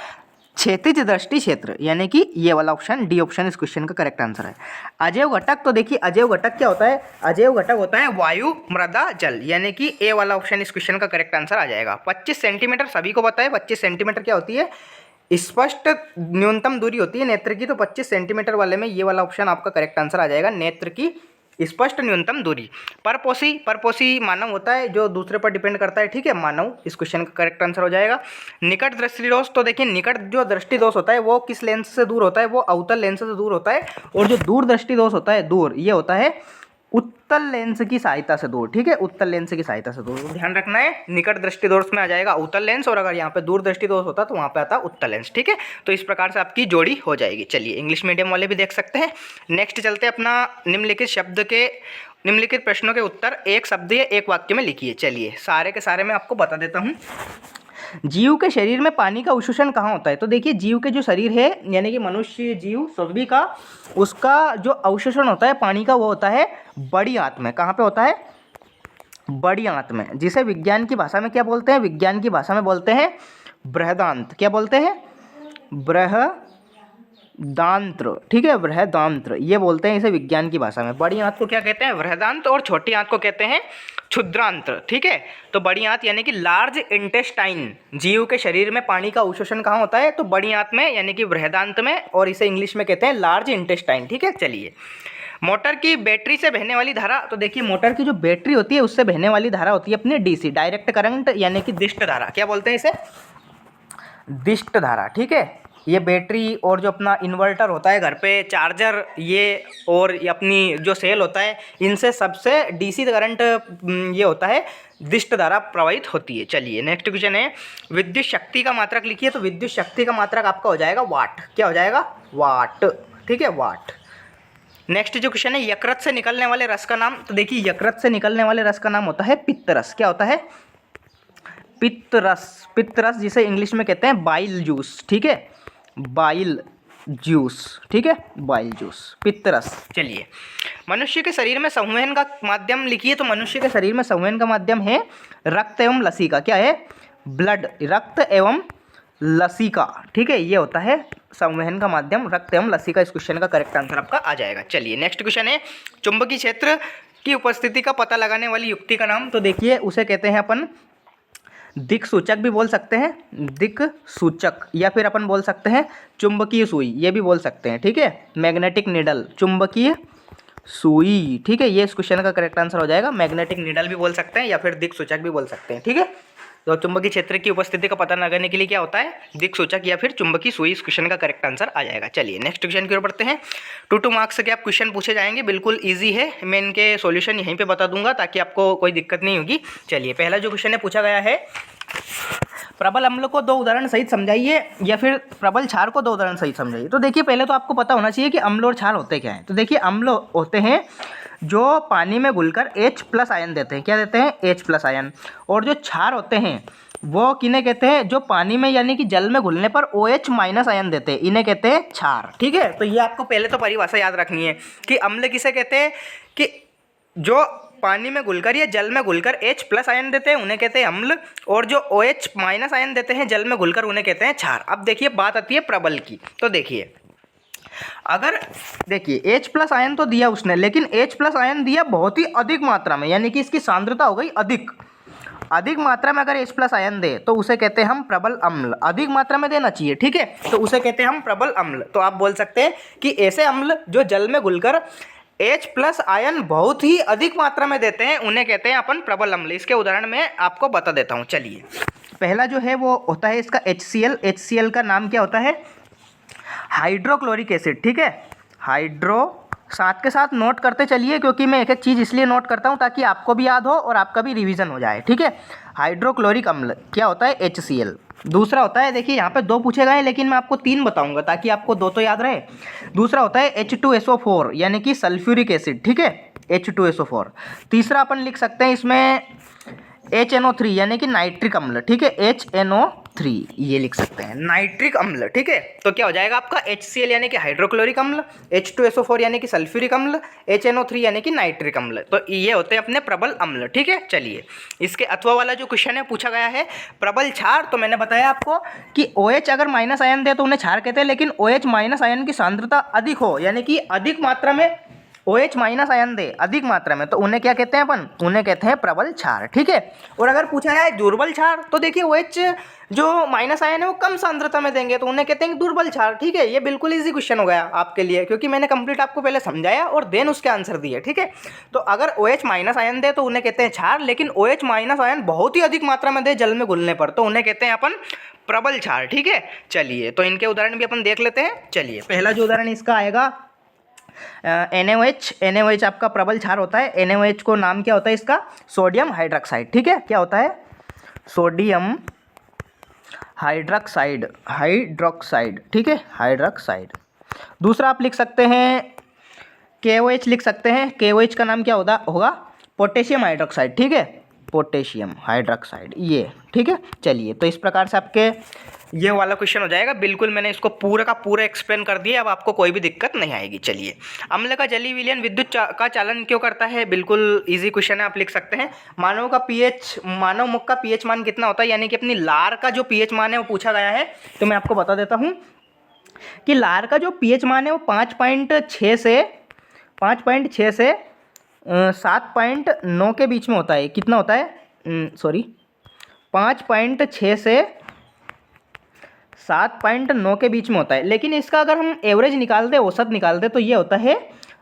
A: क्षैतिज दृष्टि क्षेत्र, यानी कि ये वाला ऑप्शन डी ऑप्शन इस क्वेश्चन का करेक्ट आंसर है। अजैव घटक, तो देखिए अजैव घटक क्या होता है, अजैव घटक होता है वायु, मृदा, जल, यानी कि ए वाला ऑप्शन इस क्वेश्चन का करेक्ट आंसर आ जाएगा। 25 सेंटीमीटर सभी को पता है, 25 सेंटीमीटर क्या होती है, स्पष्ट न्यूनतम दूरी होती है नेत्र की, तो 25 सेंटीमीटर वाले में ये वाला ऑप्शन आपका करेक्ट आंसर आ जाएगा, नेत्र की स्पष्ट न्यूनतम दूरी। परपोषी, परपोषी मानव होता है जो दूसरे पर डिपेंड करता है, ठीक है, मानव इस क्वेश्चन का करेक्ट आंसर हो जाएगा। निकट दृष्टि दोष, तो देखिए निकट जो दृष्टि दोष होता है वो किस लेंस से दूर होता है, वो अवतल लेंस से दूर होता है, और जो दूर दृष्टि दोष होता है, दूर, ये होता है उत्तल लेंस की सहायता से दूर, ठीक है, उत्तल लेंस की सहायता से दूर, ध्यान रखना है। निकट दृष्टि दोष में आ जाएगा उत्तल लेंस, और अगर यहाँ पे दूर दृष्टि दोष होता तो वहाँ पे आता उत्तल लेंस, ठीक है। तो इस प्रकार से आपकी जोड़ी हो जाएगी। चलिए इंग्लिश मीडियम वाले भी देख सकते हैं। नेक्स्ट चलते हैं अपना निम्नलिखित प्रश्नों के उत्तर एक शब्द या एक वाक्य में लिखिए। चलिए सारे के सारे मैं आपको बता देता हूँ। जीव के शरीर में पानी का अवशोषण कहाँ होता है, तो देखिए जीव के जो शरीर है, यानी कि मनुष्य, जीव, सभी का, उसका जो अवशोषण होता है पानी का, वो होता है बड़ी आंत में। कहाँ पे होता है, बड़ी आंत में, जिसे विज्ञान की भाषा में क्या बोलते हैं, विज्ञान की भाषा में बोलते हैं बृहदांत्र। क्या बोलते हैं, बृहदांत्र, ठीक है, बृहदांत्र ये बोलते हैं इसे विज्ञान की भाषा में। बड़ी आंत को क्या कहते हैं, बृहदांत्र, और छोटी आंत को कहते हैं क्षुद्रांत्र, ठीक है। तो बड़ी आंत यानी कि लार्ज इंटेस्टाइन, जीव के शरीर में पानी का अवशोषण कहाँ होता है, तो बड़ी आंत में, यानी कि बृहदांत्र में, और इसे इंग्लिश में कहते हैं लार्ज इंटेस्टाइन, ठीक है। चलिए मोटर की बैटरी से बहने वाली धारा, तो देखिए मोटर की जो बैटरी होती है उससे बहने वाली धारा होती है अपनी डीसी, डायरेक्ट करंट, यानी कि दिष्ट धारा। क्या बोलते हैं इसे, दिष्ट धारा, ठीक है। ये बैटरी और जो अपना इन्वर्टर होता है घर पे, चार्जर, ये और ये अपनी जो सेल होता है, इनसे सबसे डीसी करंट ये होता है, दिष्ट धारा प्रवाहित होती है। चलिए नेक्स्ट क्वेश्चन है, विद्युत शक्ति का मात्रक लिखिए। तो विद्युत शक्ति का मात्रक आपका हो जाएगा वाट। क्या हो जाएगा, वाट, ठीक है, वाट। नेक्स्ट जो क्वेश्चन है, यकृत से निकलने वाले रस का नाम, तो देखिए यकृत से निकलने वाले रस का नाम होता है पित्तरस। क्या होता है, पित्तरस, पित्तरस, जिसे इंग्लिश में कहते हैं बाइल जूस, ठीक है, बाइल जूस, ठीक है, बाइल जूस, पित्तरस। चलिए मनुष्य के शरीर में संवहन का माध्यम लिखिए। तो मनुष्य के शरीर में संवहन का माध्यम है रक्त एवं लसिका। क्या है, ब्लड, रक्त एवं लसिका, ठीक है, ये होता है संवहन का माध्यम, रक्त एवं लसिका। इस क्वेश्चन का करेक्ट आंसर आपका आ जाएगा। चलिए नेक्स्ट क्वेश्चन है, चुंबकीय क्षेत्र की उपस्थिति का पता लगाने वाली युक्ति का नाम, तो देखिए उसे कहते हैं अपन दिक सूचक भी बोल सकते हैं, दिक सूचक, या फिर अपन बोल सकते हैं चुंबकीय सुई, ये भी बोल सकते हैं, ठीक है, मैग्नेटिक निडल, चुंबकीय सुई, ठीक है, ये इस क्वेश्चन का करेक्ट आंसर हो जाएगा। मैग्नेटिक निडल भी बोल सकते हैं या फिर दिक सूचक भी बोल सकते हैं, ठीक है। तो चुंबकीय क्षेत्र की उपस्थिति का पता लगाने के लिए क्या होता है, दिक सूचक या फिर चुंबकीय सुई, इस क्वेश्चन का करेक्ट आंसर आ जाएगा। चलिए नेक्स्ट क्वेश्चन की ओर बढ़ते हैं। 2 मार्क्स के आप क्वेश्चन पूछे जाएंगे, बिल्कुल ईजी है, मैं इनके सॉल्यूशन यहीं पे बता दूंगा ताकि आपको कोई दिक्कत नहीं होगी। चलिए पहला जो क्वेश्चन है पूछा गया है, प्रबल अम्ल को 2 उदाहरण सहित समझाइए, या फिर प्रबल क्षार को 2 उदाहरण सहित समझाइए। तो देखिए पहले तो आपको पता होना चाहिए कि अम्ल और क्षार होते क्या हैं। तो देखिए अम्ल होते हैं जो पानी में घुलकर H+ आयन देते हैं। क्या देते हैं, H+ आयन। और जो क्षार होते हैं वो किन्हें कहते हैं, जो पानी में यानी कि जल में घुलने पर OH- आयन देते हैं, इन्हें कहते हैं क्षार, ठीक है। तो ये आपको पहले तो परिभाषा याद रखनी है कि अम्ल किसे कहते हैं, कि जो पानी में घुलकर या जल में घुलकर H+ आयन देते हैं उन्हें कहते हैं अम्ल, और जो OH- आयन देते हैं जल में घुलकर उन्हें कहते हैं क्षार। अब देखिए बात आती है प्रबल की। तो देखिए अगर देखिए H+ आयन तो दिया उसने, लेकिन H+ आयन दिया बहुत ही अधिक मात्रा में, यानी कि इसकी सांद्रता हो गई अधिक मात्रा में अगर H+ आयन दे तो उसे कहते हैं हम प्रबल अम्ल। अधिक मात्रा में देना चाहिए, ठीक है, तो उसे कहते हैं हम प्रबल अम्ल। तो आप बोल सकते हैं कि ऐसे अम्ल जो जल में घुलकर H+ आयन बहुत ही अधिक मात्रा में देते हैं उन्हें कहते हैं अपन प्रबल अम्ल। इसके उदाहरण में आपको बता देता हूँ। चलिए पहला जो है वो होता है इसका HCl। HCl का नाम क्या होता है, हाइड्रोक्लोरिक एसिड, ठीक है, हाइड्रो, साथ के साथ नोट करते चलिए क्योंकि मैं एक एक चीज़ इसलिए नोट करता हूँ ताकि आपको भी याद हो और आपका भी रिवीजन हो जाए, ठीक है। हाइड्रोक्लोरिक अम्ल क्या होता है, HCl। दूसरा होता है, देखिए यहाँ पे 2 पूछे गए हैं लेकिन मैं आपको 3 बताऊंगा ताकि आपको 2 तो याद रहे। दूसरा होता है H2SO4 यानी कि सल्फ्यूरिक एसिड, ठीक है, H2SO4। तीसरा अपन लिख सकते हैं इसमें HNO3 यानी कि नाइट्रिक अम्ल, ठीक है, HNO 3 ये लिख सकते हैं, नाइट्रिक अम्ल। ठीक है, तो क्या हो जाएगा आपका HCl यानी कि हाइड्रोक्लोरिक अम्ल, H2SO4 यानी कि सल्फ्यूरिक अम्ल, HNO3 यानी कि नाइट्रिक अम्ल। तो ये होते हैं अपने प्रबल अम्ल। ठीक है, चलिए इसके अथवा वाला जो क्वेश्चन है पूछा गया है प्रबल क्षार। तो मैंने बताया आपको कि OH अगर माइनस आयन दे तो उन्हें क्षार कहते हैं, लेकिन OH माइनस आयन की सांद्रता अधिक हो यानी कि अधिक मात्रा में OH माइनस आयन दे अधिक मात्रा में, तो उन्हें क्या कहते हैं अपन, उन्हें कहते हैं प्रबल क्षार। ठीक है, और अगर पूछा जाए दुर्बल क्षार तो देखिए OH जो माइनस आयन है वो कम सांद्रता में देंगे तो उन्हें कहते हैं दुर्बल क्षार। ठीक है, ये बिल्कुल इजी क्वेश्चन हो गया आपके लिए, क्योंकि मैंने कंप्लीट आपको पहले समझाया और देन उसके आंसर दिए। ठीक है, तो अगर OH माइनस आयन दे तो उन्हें कहते हैं क्षार, लेकिन OH माइनस आयन बहुत ही अधिक मात्रा में दे जल में घुलने पर तो उन्हें कहते हैं अपन प्रबल क्षार। ठीक है, चलिए तो इनके उदाहरण भी अपन देख लेते हैं। चलिए पहला जो उदाहरण इसका आएगा NaOH आपका प्रबल क्षार होता है। NaOH को नाम क्या होता है इसका, सोडियम हाइड्रोक्साइड। ठीक है, क्या होता है, सोडियम हाइड्रोक्साइड। ठीक है, हाइड्रोक्साइड। दूसरा आप लिख सकते हैं KOH लिख सकते हैं। KOH का नाम क्या होगा, पोटेशियम हाइड्रोक्साइड। ठीक है, पोटेशियम हाइड्रोक्साइड ये। ठीक है, चलिए तो इस प्रकार से आपके ये वाला क्वेश्चन हो जाएगा। बिल्कुल मैंने इसको पूरा का पूरा एक्सप्लेन कर दिया, अब आपको कोई भी दिक्कत नहीं आएगी। चलिए, अम्ल का जलीय विलयन विद्युत का चालन क्यों करता है, बिल्कुल इजी क्वेश्चन है, आप लिख सकते हैं। मानव मुख का पीएच मान कितना होता है, यानी कि अपनी लार का जो पीएच मान है वो पूछा गया है। तो मैं आपको बता देता हूँ कि लार का जो पीएच मान है वो 5.6 से 7.9 के बीच में होता है। कितना होता है, 5.6 से 7.9 के बीच में होता है, लेकिन इसका अगर हम एवरेज निकाल दें, औसत निकाल दें, तो ये होता है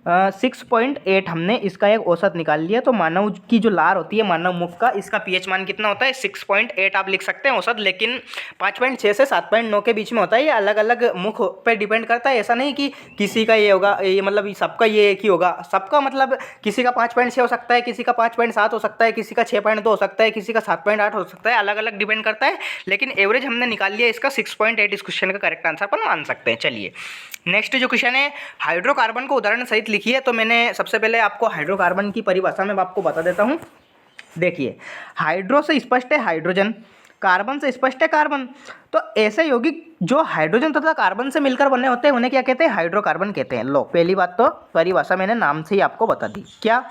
A: 6.8। हमने इसका एक औसत निकाल लिया। तो मानव की जो लार होती है, मानव मुख का, इसका पीएच मान कितना होता है, 6.8 आप लिख सकते हैं औसत, लेकिन 5.6 से 7.9 के बीच में होता है। ये अलग अलग मुख पे डिपेंड करता है, ऐसा नहीं कि किसी का ये होगा, ये मतलब सबका ये एक ही होगा। सबका मतलब किसी का 5.6 हो सकता है, किसी का 5.7 हो सकता है, किसी का 6.2 हो सकता है, किसी का 7.8 हो सकता है, अलग अलग डिपेंड करता है। लेकिन एवरेज हमने निकाल लिया इसका 6.8, इस क्वेश्चन का करेक्ट आंसर अपन मान सकते हैं। चलिए नेक्स्ट जो क्वेश्चन है, हाइड्रोकार्बन को उदाहरण सहित लिखिए। तो मैंने सबसे पहले आपको हाइड्रोकार्बन की परिभाषा में आपको बता देता हूँ। देखिए, हाइड्रो से स्पष्ट है हाइड्रोजन, कार्बन से स्पष्ट है कार्बन। तो ऐसे यौगिक जो हाइड्रोजन तथा कार्बन से मिलकर बने होते हैं उन्हें क्या कहते हैं, हाइड्रोकार्बन कहते हैं। लो, पहली बात तो परिभाषा मैंने नाम से ही आपको बता दी, क्या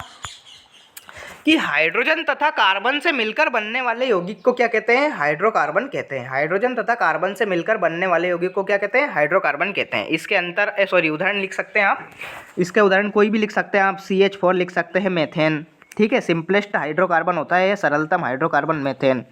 A: कि हाइड्रोजन तथा कार्बन से मिलकर बनने वाले यौगिक को क्या कहते हैं, हाइड्रोकार्बन कहते हैं। हाइड्रोजन तथा कार्बन से मिलकर बनने वाले यौगिक को क्या कहते हैं, हाइड्रोकार्बन कहते हैं। इसके उदाहरण लिख सकते हैं आप, इसके उदाहरण कोई भी लिख सकते हैं आप। CH4 लिख सकते हैं, मेथेन। ठीक है, सिंपलेस्ट हाइड्रोकार्बन होता है, सरलतम हाइड्रोकार्बन मेथेन।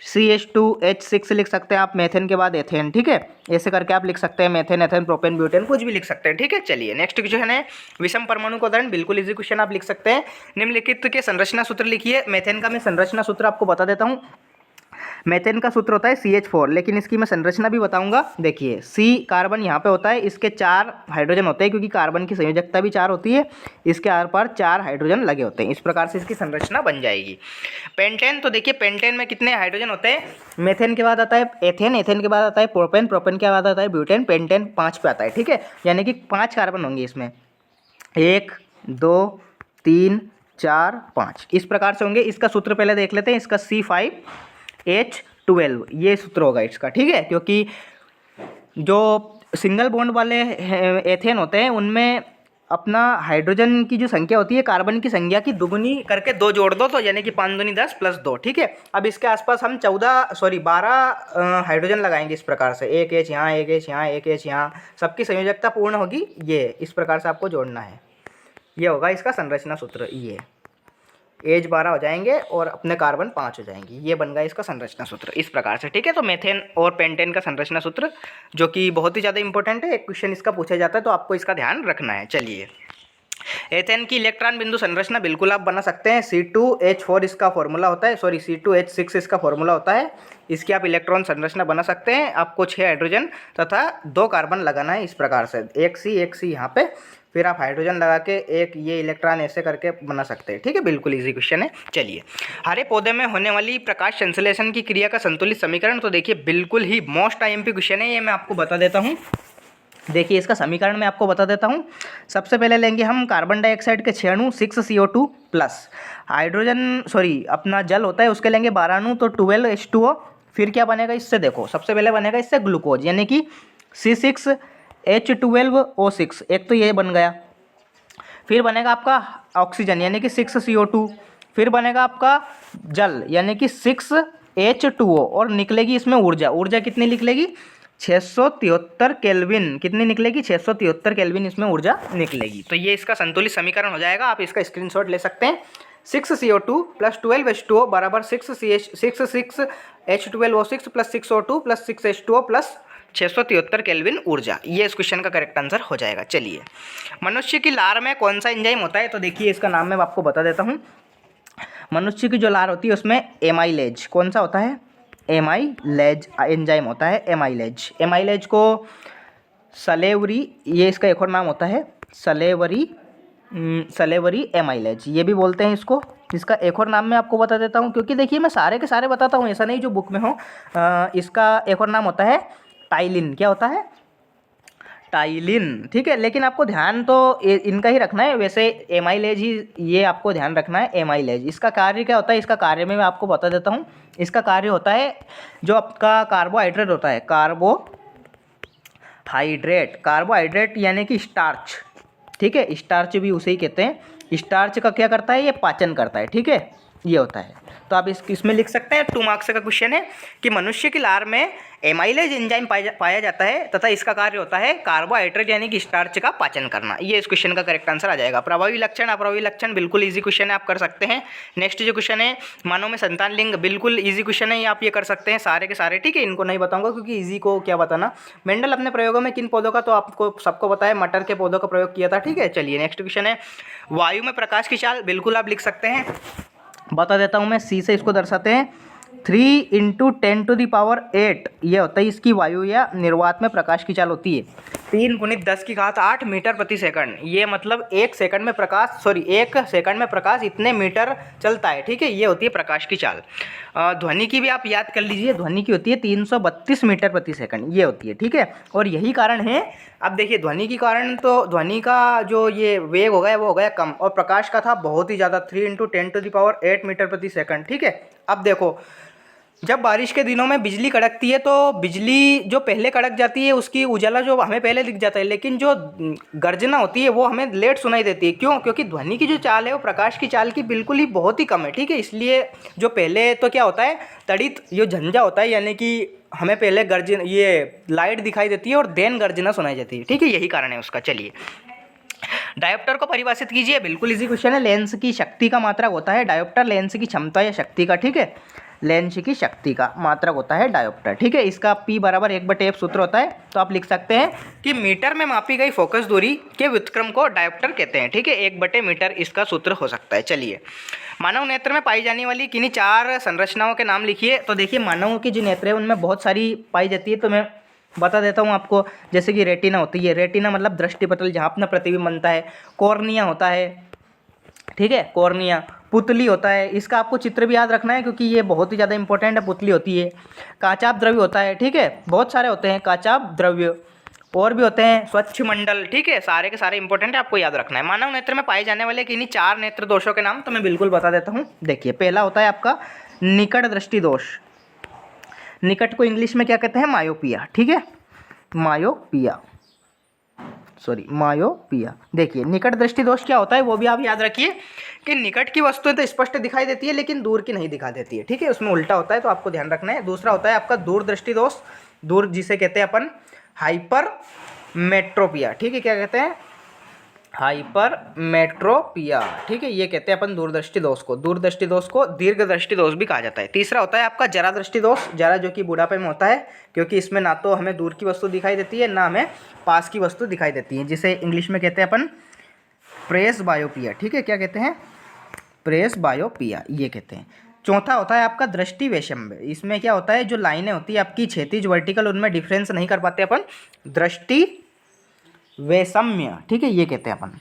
A: CH2H6 लिख सकते हैं आप, मेथेन के बाद एथेन। ठीक है, ऐसे करके आप लिख सकते हैं, मेथेन, एथेन, प्रोपेन, ब्यूटेन, कुछ भी लिख सकते हैं। ठीक है, चलिए नेक्स्ट क्वेश्चन है विषम परमाणु का उदाहरण। बिल्कुल इजी क्वेश्चन, आप लिख सकते हैं। निम्नलिखित के संरचना सूत्र लिखिए। मेथेन का मैं संरचना सूत्र आपको बता देता हूँ। मेथेन का सूत्र होता है CH4, लेकिन इसकी मैं संरचना भी बताऊंगा। देखिए, C कार्बन यहाँ पे होता है, इसके 4 हाइड्रोजन होते हैं, क्योंकि कार्बन की संयोजकता भी 4 होती है, इसके आर पार 4 हाइड्रोजन लगे होते हैं। इस प्रकार से इसकी संरचना बन जाएगी। पेंटेन, तो देखिए पेंटेन में कितने हाइड्रोजन होते हैं, मेथेन के बाद आता है एथेन, एथेन के बाद आता है प्रोपेन, प्रोपेन के बाद आता है ब्यूटेन, पेंटेन 5 पे आता है। ठीक है, यानी कि 5 कार्बन होंगे इसमें, 1 2 3 4 5 इस प्रकार से होंगे। इसका सूत्र पहले देख लेते हैं, इसका C5H12 ये सूत्र होगा इसका। ठीक है, क्योंकि जो सिंगल बॉन्ड वाले एथेन होते हैं उनमें अपना हाइड्रोजन की जो संख्या होती है कार्बन की संख्या की दुगुनी करके 2 जोड़ दो, तो यानी कि 5 दूनी 10 + 2। ठीक है, अब इसके आसपास हम 12 हाइड्रोजन लगाएंगे इस प्रकार से, 1 H यहाँ, 1 H यहाँ, 1 H यहाँ, सबकी संयोजकता पूर्ण होगी। ये इस प्रकार से आपको जोड़ना है, ये होगा इसका संरचना सूत्र। ये H 12 हो जाएंगे और अपने कार्बन 5 हो जाएंगी, ये बन गया इसका संरचना सूत्र इस प्रकार से। ठीक है, तो मेथेन और पेंटेन का संरचना सूत्र जो कि बहुत ही ज़्यादा इंपॉर्टेंट है, एक क्वेश्चन इसका पूछा जाता है, तो आपको इसका ध्यान रखना है। चलिए, एथेन की इलेक्ट्रॉन बिंदु संरचना बिल्कुल आप बना सकते हैं। C2H4 इसका फॉर्मूला होता है, सॉरी C2H6 इसका फॉर्मूला होता है। इसकी आप इलेक्ट्रॉन संरचना बना सकते हैं। आपको 6 हाइड्रोजन तथा 2 कार्बन लगाना है इस प्रकार से, एक C यहाँ पे, फिर आप हाइड्रोजन लगा के एक ये इलेक्ट्रॉन ऐसे करके बना सकते हैं। ठीक है, बिल्कुल इजी क्वेश्चन है। चलिए, हरे पौधे में होने वाली प्रकाश संश्लेषण की क्रिया का संतुलित समीकरण, तो देखिए बिल्कुल ही मोस्ट IMP क्वेश्चन है, ये मैं आपको बता देता हूँ। देखिए, इसका समीकरण मैं आपको बता देता हूँ। सबसे पहले लेंगे हम कार्बन डाइऑक्साइड के 6 अणु 6CO2 प्लस हाइड्रोजन, सॉरी अपना जल होता है उसके लेंगे 12 अणु, तो 12H2O, फिर क्या बनेगा इससे, देखो सबसे पहले बनेगा इससे ग्लूकोज यानी कि C6H12O6, एक तो ये बन गया। फिर बनेगा आपका ऑक्सीजन यानी कि 6CO2। फिर बनेगा आपका जल यानी कि 6H2O और निकलेगी इसमें ऊर्जा। ऊर्जा कितनी निकलेगी, 673 केल्विन। कितनी निकलेगी, 673 केल्विन इसमें ऊर्जा निकलेगी। तो ये इसका संतुलित समीकरण हो जाएगा, आप इसका स्क्रीनशॉट ले सकते हैं। 6CO2 + 12H2O बराबर 6H12O6 + 6O2 + 6H2O + 673 केल्विन ऊर्जा। ये इस क्वेश्चन का करेक्ट आंसर हो जाएगा। चलिए, मनुष्य की लार में कौन सा एंजाइम होता है, तो देखिए इसका नाम मैं आपको बता देता हूँ। मनुष्य की जो लार होती है उसमें एमाइलेज, कौन सा होता है, एमाइलेज एंजाइम होता है। एमाइलेज, एमाइलेज को सलेवरी, ये इसका एक और नाम होता है, सलेवरी एमाइलेज ये भी बोलते हैं इसको। इसका एक और नाम मैं आपको बता देता हूँ, क्योंकि देखिए मैं सारे के सारे बताता हूँ, ऐसा नहीं जो बुक में हो। इसका एक और नाम होता है टाइलिन। क्या होता है, टाइलिन, ठीक है। लेकिन आपको ध्यान तो इनका ही रखना है, वैसे एमाइलेज ही ये आपको ध्यान रखना है, एमाइलेज। इसका कार्य क्या होता है, इसका कार्य में मैं आपको बता देता हूँ। इसका कार्य होता है जो आपका कार्बोहाइड्रेट होता है, कार्बोहाइड्रेट यानी कि स्टार्च, ठीक है, स्टार्च भी उसे ही कहते हैं। स्टार्च का क्या करता है, ये पाचन करता है, ठीक है, ये होता है। तो आप इसमें लिख सकते हैं, 2 मार्क्स का क्वेश्चन है कि मनुष्य की लार में एमाइलेज एंजाइम पाया जाता है तथा इसका कार्य होता है कार्बोहाइड्रेट यानी कि स्टार्च का पाचन करना। ये इस क्वेश्चन का करेक्ट आंसर आ जाएगा। प्रभावी लक्षण अप्रभावी लक्षण बिल्कुल इजी क्वेश्चन है, आप कर सकते हैं। नेक्स्ट जो क्वेश्चन है, मानव में संतान लिंग, बिल्कुल इजी क्वेश्चन है, आप ये कर सकते हैं सारे के सारे, ठीक है। इनको नहीं बताऊंगा क्योंकि इजी को क्या बताना। मेंडल अपने प्रयोगों में किन पौधों का, तो आपको सबको पता है, मटर के पौधों का प्रयोग किया था, ठीक है। चलिए नेक्स्ट क्वेश्चन है, वायु में प्रकाश की चाल, बिल्कुल आप लिख सकते हैं, बता देता हूँ मैं। सी से इसको दर्शाते हैं, 3 × 10⁸ ये होता है इसकी वायु या निर्वात में प्रकाश की चाल होती है। 3 × 10⁸ मीटर प्रति सेकंड, ये मतलब 1 सेकंड में प्रकाश इतने मीटर चलता है, ठीक है, ये होती है प्रकाश की चाल। ध्वनि की भी आप याद कर लीजिए, ध्वनि की होती है 332 मीटर प्रति सेकंड, ये होती है, ठीक है। और यही कारण है, अब देखिए ध्वनि की कारण, तो ध्वनि का जो ये वेग हो गया वो हो गया कम, और प्रकाश का था बहुत ही ज़्यादा, 3 × 10⁸ मीटर प्रति सेकंड, ठीक है। अब देखो, जब बारिश के दिनों में बिजली कड़कती है तो बिजली जो पहले कड़क जाती है उसकी उजाला जो हमें पहले दिख जाता है, लेकिन जो गर्जना होती है वो हमें लेट सुनाई देती है। क्यों, क्योंकि ध्वनि की जो चाल है वो प्रकाश की चाल की बिल्कुल ही बहुत ही कम है, ठीक है। इसलिए जो पहले तो क्या होता है, तड़ित जो झंझा होता है, यानी कि हमें पहले ये लाइट दिखाई देती है और देन गर्जना सुनाई देती है, ठीक है, यही कारण है उसका। चलिए, डायोप्टर को परिभाषित कीजिए, बिल्कुल इजी क्वेश्चन है। लेंस की शक्ति का मात्रक होता है डायोप्टर, लेंस की क्षमता या शक्ति का, ठीक है, लेंस की शक्ति का मात्रक होता है डायोप्टर, ठीक है। इसका P बराबर 1/f सूत्र होता है, तो आप लिख सकते हैं कि मीटर में मापी गई फोकस दूरी के व्युत्क्रम को डायोप्टर कहते हैं, ठीक है, 1/मीटर इसका सूत्र हो सकता है। चलिए, मानव नेत्र में पाई जाने वाली किन्हीं 4 संरचनाओं के नाम लिखिए। तो देखिए, मानव की जो नेत्र है उनमें बहुत सारी पाई जाती है, तो मैं बता देता हूँ आपको। जैसे कि रेटिना होती है, रेटिना मतलब दृष्टिपटल, जहाँ अपना प्रतिबिंब बनता है। कॉर्निया होता है, ठीक है, कॉर्निया। पुतली होता है, इसका आपको चित्र भी याद रखना है क्योंकि ये बहुत ही ज़्यादा इंपॉर्टेंट है, पुतली होती है। काचाप द्रव्य होता है, ठीक है, बहुत सारे होते हैं काचाप द्रव्य, और भी होते हैं स्वच्छ मंडल, ठीक है, सारे के सारे इंपॉर्टेंट है, आपको याद रखना है। मानव नेत्र में पाए जाने वाले किन्हीं 4 नेत्र दोषों के नाम तो मैं बिल्कुल बता देता हूँ। देखिए, पहला होता है आपका निकट दृष्टि दोष। निकट को इंग्लिश में क्या कहते हैं, मायोपिया, ठीक है, मायोपिया। देखिए, निकट दृष्टि दोष क्या होता है वो भी आप याद रखिए कि निकट की वस्तुएं तो स्पष्ट दिखाई देती है लेकिन दूर की नहीं दिखा देती है, ठीक है, उसमें उल्टा होता है, तो आपको ध्यान रखना है। दूसरा होता है आपका दूर दृष्टि दोष, दूर जिसे कहते हैं अपन हाइपरमेट्रोपिया, ठीक है, क्या कहते हैं, हाइपरमेट्रोपिया, ठीक है, ये कहते हैं अपन दूरदृष्टि दोष को। दूरदृष्टि दोष को दीर्घ दृष्टि दोष भी कहा जाता है। तीसरा होता है आपका जरा दृष्टि दोष, जरा जो कि बुढ़ापे में होता है, क्योंकि इसमें ना तो हमें दूर की वस्तु दिखाई देती है ना हमें पास की वस्तु दिखाई देती है, जिसे इंग्लिश में कहते हैं अपन प्रेसबायोपिया, ठीक है, क्या कहते हैं, प्रेसबायोपिया, ये कहते हैं। चौथा होता है आपका दृष्टि वैषम्य। इसमें क्या होता है, जो लाइनें होती है आपकी क्षैतिज वर्टिकल, उनमें डिफरेंस नहीं कर पाते अपन, दृष्टि वैषम्य, ठीक है, ये कहते हैं अपन।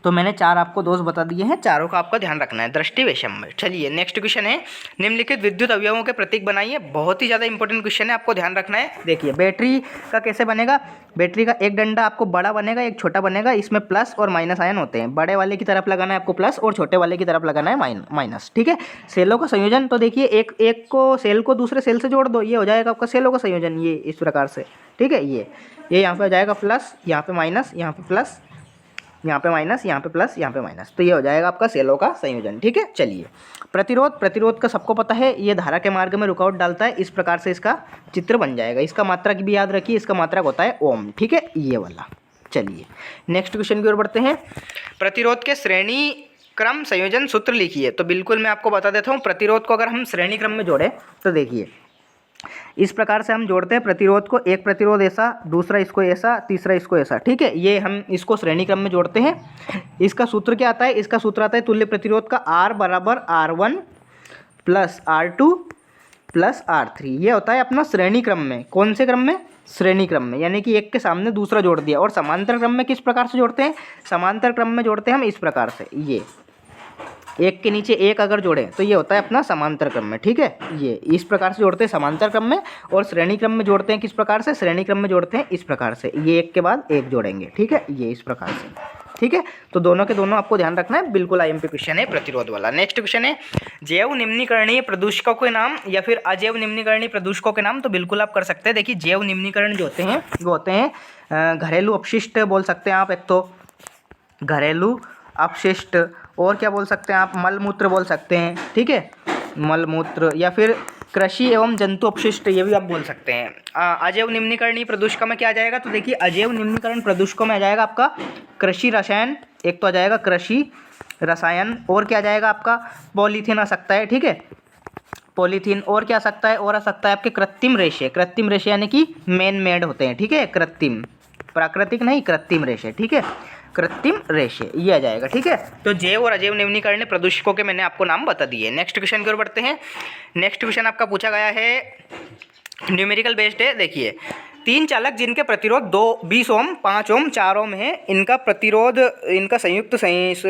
A: तो मैंने 4 आपको दोष बता दिए हैं, चारों का आपका ध्यान रखना है दृष्टि वैषम्य। चलिए नेक्स्ट क्वेश्चन है, निम्नलिखित विद्युत अवयवों के प्रतीक बनाइए। बहुत ही ज़्यादा इंपॉर्टेंट क्वेश्चन है, आपको ध्यान रखना है। देखिए बैटरी का कैसे बनेगा, बैटरी का एक डंडा आपको बड़ा बनेगा, एक छोटा बनेगा, इसमें प्लस और माइनस आयन होते हैं। बड़े वाले की तरफ लगाना है आपको प्लस और छोटे वाले की तरफ लगाना है माइनस, ठीक है। सेलों का संयोजन, तो देखिए एक को सेल को दूसरे सेल से जोड़ दो, ये हो जाएगा आपका सेलों का संयोजन, ये इस प्रकार से, ठीक है। ये यहाँ पे हो जाएगा प्लस, यहाँ पे माइनस, यहाँ पे प्लस, यहाँ पे माइनस, यहाँ पे प्लस, यहाँ पे माइनस, तो ये हो जाएगा आपका सेलों का संयोजन, ठीक है। चलिए प्रतिरोध का सबको पता है, ये धारा के मार्ग में रुकावट डालता है, इस प्रकार से इसका चित्र बन जाएगा। इसका मात्रक भी याद रखिए, इसका मात्रक होता है ओम, ठीक है, ये वाला। चलिए नेक्स्ट क्वेश्चन की ओर बढ़ते हैं। प्रतिरोध के श्रेणी क्रम संयोजन सूत्र लिखिए। तो बिल्कुल मैं आपको बता देता हूँ, प्रतिरोध को अगर हम श्रेणी क्रम में जोड़ें तो देखिए इस प्रकार से हम जोड़ते हैं प्रतिरोध को, एक प्रतिरोध ऐसा, दूसरा इसको ऐसा, तीसरा इसको ऐसा, ठीक है। ये हम इसको श्रेणी क्रम में जोड़ते हैं। इसका सूत्र क्या आता है, इसका सूत्र आता है तुल्य प्रतिरोध का R बराबर R1 plus R2 plus R3। ये होता है अपना श्रेणी क्रम में। कौन से क्रम में, श्रेणी क्रम में, यानी कि एक के सामने दूसरा जोड़ दिया। और समांतर क्रम में किस प्रकार से जोड़ते हैं, समांतर क्रम में जोड़ते हैं हम इस प्रकार से, ये एक के नीचे एक अगर जोड़ें तो ये होता है अपना समांतर क्रम में, ठीक है। ये इस प्रकार से जोड़ते हैं समांतर क्रम में, और श्रेणी क्रम में जोड़ते हैं किस प्रकार से, श्रेणी क्रम में जोड़ते हैं इस प्रकार से, ये एक के बाद एक जोड़ेंगे, ठीक है, ये इस प्रकार से, ठीक है। तो दोनों के दोनों आपको ध्यान रखना है, बिल्कुल आईएमपी क्वेश्चन है प्रतिरोध वाला। नेक्स्ट क्वेश्चन है, जैव निम्नीकरणीय प्रदूषकों के नाम या फिर अजैव निम्नीकरणीय प्रदूषकों के नाम। तो बिल्कुल आप कर सकते हैं। देखिए जैव निम्नीकरण जो होते हैं वो होते हैं घरेलू अपशिष्ट बोल सकते हैं आप, एक तो घरेलू अपशिष्ट, और क्या बोल सकते हैं आप, मलमूत्र बोल सकते हैं, ठीक है, मलमूत्र, या फिर कृषि एवं जंतु अपशिष्ट, ये भी आप बोल सकते हैं। अजैव निम्नीकरणीय प्रदूषकों में क्या आ जाएगा, तो देखिए अजैव निम्नीकरण प्रदूषकों में आ जाएगा आपका कृषि रसायन, एक तो आ जाएगा कृषि रसायन, और क्या आ जाएगा आपका पॉलीथीन आ सकता है, ठीक है, पॉलीथीन, और क्या आ सकता है, और आ सकता है आपके कृत्रिम रेशे, कृत्रिम रेशे यानी कि मैन मेड होते हैं, ठीक है, कृत्रिम, प्राकृतिक नहीं, कृत्रिम रेशे, ठीक है, कृत्रिम रेशे, ये आ जाएगा, ठीक है। तो जैव और अजैव निम्नीकरणीय प्रदूषकों के मैंने आपको नाम बता दिए। नेक्स्ट क्वेश्चन की ओर बढ़ते हैं। नेक्स्ट क्वेश्चन आपका पूछा गया है, न्यूमेरिकल बेस्ड है। देखिए 3 चालक जिनके प्रतिरोध 20 ओम, 5 ओम, 4 ओम है, इनका प्रतिरोध, इनका संयुक्त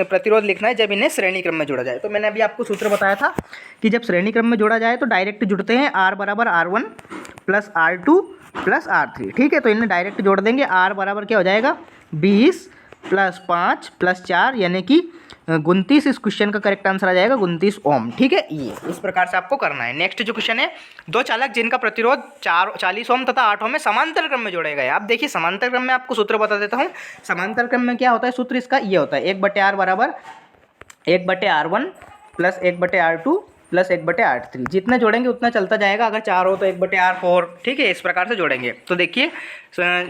A: प्रतिरोध लिखना है जब इन्हें श्रेणी क्रम में जोड़ा जाए। तो मैंने अभी आपको सूत्र बताया था कि जब श्रेणी क्रम में जोड़ा जाए तो डायरेक्ट जुड़ते हैं, R बराबर R1 plus R2 plus R3, ठीक है। तो इन्हें डायरेक्ट जोड़ देंगे, R बराबर क्या हो जाएगा 20 प्लस 5 प्लस 4 यानी कि 29। इस क्वेश्चन का करेक्ट आंसर आ जाएगा 29 ओम, ठीक है। ये इस प्रकार से आपको करना है। नेक्स्ट जो क्वेश्चन है, 2 चालक जिनका प्रतिरोध 40 ओम तथा 8 ओम में समांतर क्रम में जोड़े गए। आप देखिए समांतर क्रम में आपको सूत्र बता देता हूँ। समांतर क्रम में क्या होता है सूत्र इसका, ये होता है 1/R बराबर 1/R1 plus 1/R2 plus 1/R3। जितने जोड़ेंगे उतना चलता जाएगा। अगर 4 हो तो 1/R4, ठीक है, इस प्रकार से जोड़ेंगे। तो देखिए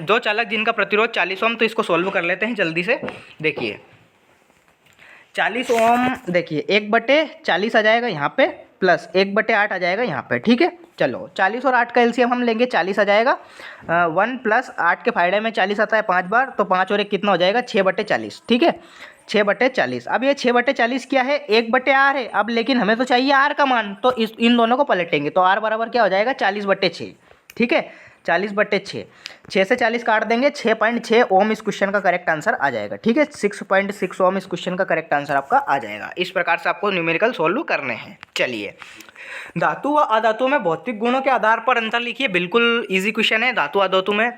A: 2 चालक जिनका प्रतिरोध 40 ओम, तो इसको सॉल्व कर लेते हैं जल्दी से। देखिए 40 ओम, देखिए 1/40 आ जाएगा यहाँ पे, प्लस 1/8 आ जाएगा यहाँ पे, ठीक है। चलो 40 और 8 का एलसीएम हम लेंगे, 40 आ जाएगा। 1 प्लस 8 के फायदे में 40 आता है 5 बार, तो 5 और 1 कितना हो जाएगा 6/40, ठीक है, 6/40। अब ये 6/40 क्या है, 1/R है। अब लेकिन हमें तो चाहिए R का मान, तो इन दोनों को पलटेंगे, तो R बराबर क्या हो जाएगा 40/6, ठीक है, 40/6। 6 से 40 काट देंगे, 6.6 ओम इस क्वेश्चन का करेक्ट आंसर आ जाएगा, ठीक है, 6.6 ओम इस क्वेश्चन का करेक्ट आंसर आपका आ जाएगा। इस प्रकार से आपको न्यूमेरिकल सोल्व करने हैं। चलिए धातु व अधातु में भौतिक गुणों के आधार पर अंतर लिखिए। बिल्कुल ईजी क्वेश्चन है। धातु अधातु में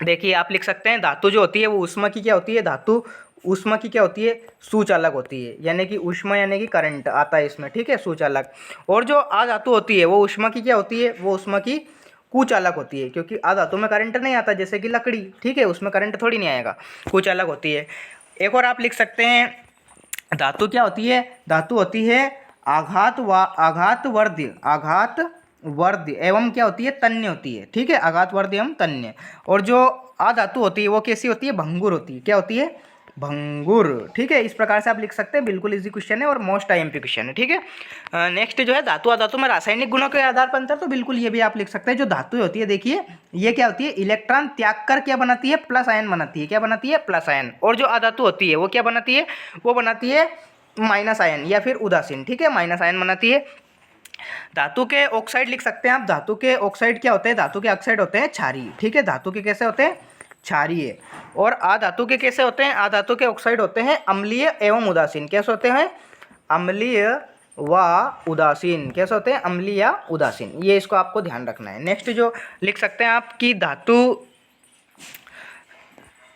A: देखिए आप लिख सकते हैं, धातु जो होती है वो ऊष्मा की क्या होती है, धातु ऊष्मा की क्या होती है, सुचालक होती है, यानी कि ऊष्मा यानी कि करंट आता है इसमें, ठीक है, सुचालक। और जो अधातु होती है वो ऊष्मा की क्या होती है, वो ऊष्मा की कुचालक होती है, क्योंकि अधातु में करंट नहीं आता, जैसे कि लकड़ी, ठीक है, उसमें करंट थोड़ी नहीं आएगा, कुचालक होती है। एक और आप लिख सकते हैं, धातु क्या होती है, धातु होती है आघातवर्ध्य एवं क्या होती है, तन्य होती है, ठीक है, आघातवर्ध्य एवं तन्य। और जो अधातु होती है वो कैसी होती है, भंगुर होती है, क्या होती है, भंगुर, ठीक है। इस प्रकार से आप लिख सकते हैं। बिल्कुल इजी क्वेश्चन है और मोस्ट आईएमपी क्वेश्चन है, ठीक है। नेक्स्ट जो है धातु अधातु में रासायनिक गुणों के आधार पर अंतर, तो बिल्कुल ये भी आप लिख सकते हैं। जो धातु होती है देखिए ये क्या होती है, इलेक्ट्रॉन त्याग कर क्या बनाती है, प्लस आयन बनाती है, क्या बनाती है, प्लस आयन। और जो अधातु होती है वो क्या बनाती है, वो बनाती है माइनस आयन या फिर उदासीन, ठीक है, माइनस आयन बनाती है। धातु के ऑक्साइड लिख सकते हैं आप। धातु के ऑक्साइड क्या होते हैं, धातु के ऑक्साइड होते हैं क्षारीय, ठीक है, धातु के कैसे होते हैं, क्षारीय। और अधातु के कैसे होते हैं? अधातु के ऑक्साइड होते हैं अम्लीय एवं उदासीन। कैसे होते हैं? अम्लीय व उदासीन। कैसे होते हैं? अम्लीय या उदासीन। ये इसको आपको ध्यान रखना है। नेक्स्ट जो लिख सकते हैं आप कि धातु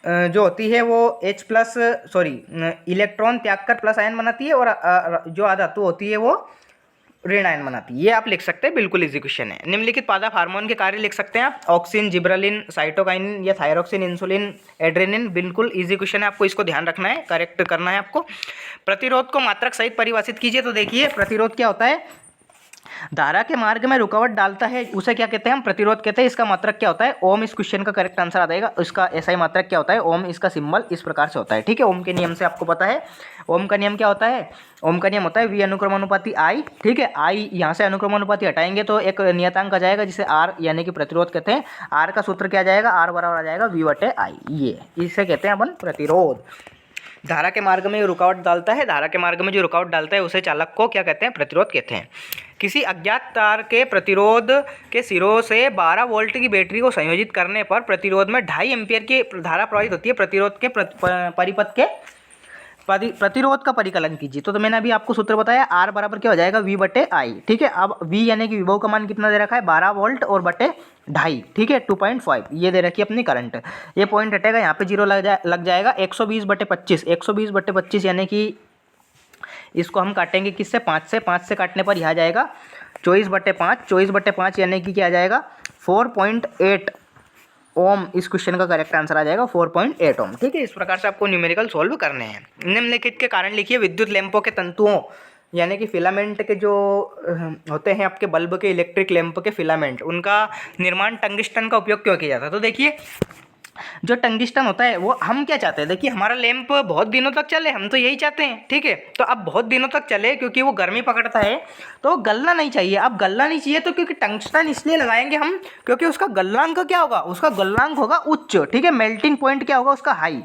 A: जो होती है वो इलेक्ट्रॉन त्याग कर प्लस आयन बनाती है, और जो अधातु होती है वो ऋण आयन बनाती है। ये आप लिख सकते हैं, बिल्कुल इजी क्वेश्चन है। निम्नलिखित पादप हार्मोन के कार्य लिख सकते हैं आप, ऑक्सिन, जिब्रेलिन, साइटोकाइनिन या थायरोक्सिन, इंसुलिन, एड्रेनिन। बिल्कुल इजी क्वेश्चन है, आपको इसको ध्यान रखना है, करेक्ट करना है आपको। प्रतिरोध को मात्रक सहित परिभाषित कीजिए। तो देखिए प्रतिरोध क्या होता है? धारा के मार्ग में रुकावट डालता है, उसे क्या कहते हैं? हम प्रतिरोध कहते हैं। इसका मात्रक क्या होता है? ओम। इस क्वेश्चन का करेक्ट आंसर आ जाएगा। इसका ऐसा ही मात्रक क्या होता है? ओम। इसका सिंबल इस प्रकार से होता है, ठीक है। ओम के नियम से आपको पता है। ओम का नियम क्या होता है? ओम का नियम होता है वी अनुक्रमानुपाती आई, ठीक है। आई यहाँ से अनुक्रमानुपाती हटाएंगे तो एक नियतांक आ जाएगा जिसे आर यानी कि प्रतिरोध कहते हैं। आर का सूत्र क्या आ जाएगा? आर बराबर आ जाएगा वी बटे आई। ये इसे कहते हैं अपन प्रतिरोध। धारा के मार्ग में रुकावट डालता है, धारा के मार्ग में जो रुकावट डालता है उसे चालक को क्या कहते हैं? प्रतिरोध कहते हैं। किसी अज्ञात तार के प्रतिरोध के सिरों से 12 वोल्ट की बैटरी को संयोजित करने पर प्रतिरोध में 2.5 एम्पीयर की धारा प्रवाहित होती है। प्रतिरोध के परिपथ के प्रतिरोध का परिकलन कीजिए। तो मैंने अभी आपको सूत्र बताया, आर बराबर क्या हो जाएगा? वी बटे आई, ठीक है। अब वी यानी कि विभव का मान कितना दे रखा है? 12 वोल्ट और बटे 2.5, ठीक है, 2.5 ये दे रखी है अपनी करंट। ये पॉइंट हटेगा, यहाँ पे जीरो लग जाएगा। 120 बटे 25, 120 बटे 25 यानी कि इसको हम काटेंगे किससे? 5 से। 5 से काटने पर यह आ जाएगा 24 बटे 5, 24 बटे 5 यानी कि क्या आ जाएगा? 4.8 ओम। इस क्वेश्चन का करेक्ट आंसर आ जाएगा 4.8 ओम, ठीक है। इस प्रकार से आपको न्यूमेरिकल सॉल्व करने हैं। निम्नलिखित के कारण लिखिए। विद्युत लैंपों के तंतुओं यानी कि फिलामेंट के जो होते हैं आपके बल्ब के, इलेक्ट्रिक लैंप के फिलामेंट, उनका निर्माण टंगस्टन का उपयोग क्यों किया जाता है? तो देखिए जो टंगस्टन होता है वो हम क्या चाहते हैं? देखिए हमारा लैंप बहुत दिनों तक चले, हम तो यही चाहते हैं, ठीक है। तो अब बहुत दिनों तक चले क्योंकि वो गर्मी पकड़ता है तो गलना नहीं चाहिए। अब गलना नहीं चाहिए तो क्योंकि टंगस्टन इसलिए लगाएंगे हम क्योंकि उसका गलनांक क्या होगा? उसका गलनांक होगा उच्च, ठीक है। मेल्टिंग पॉइंट क्या होगा उसका? हाई।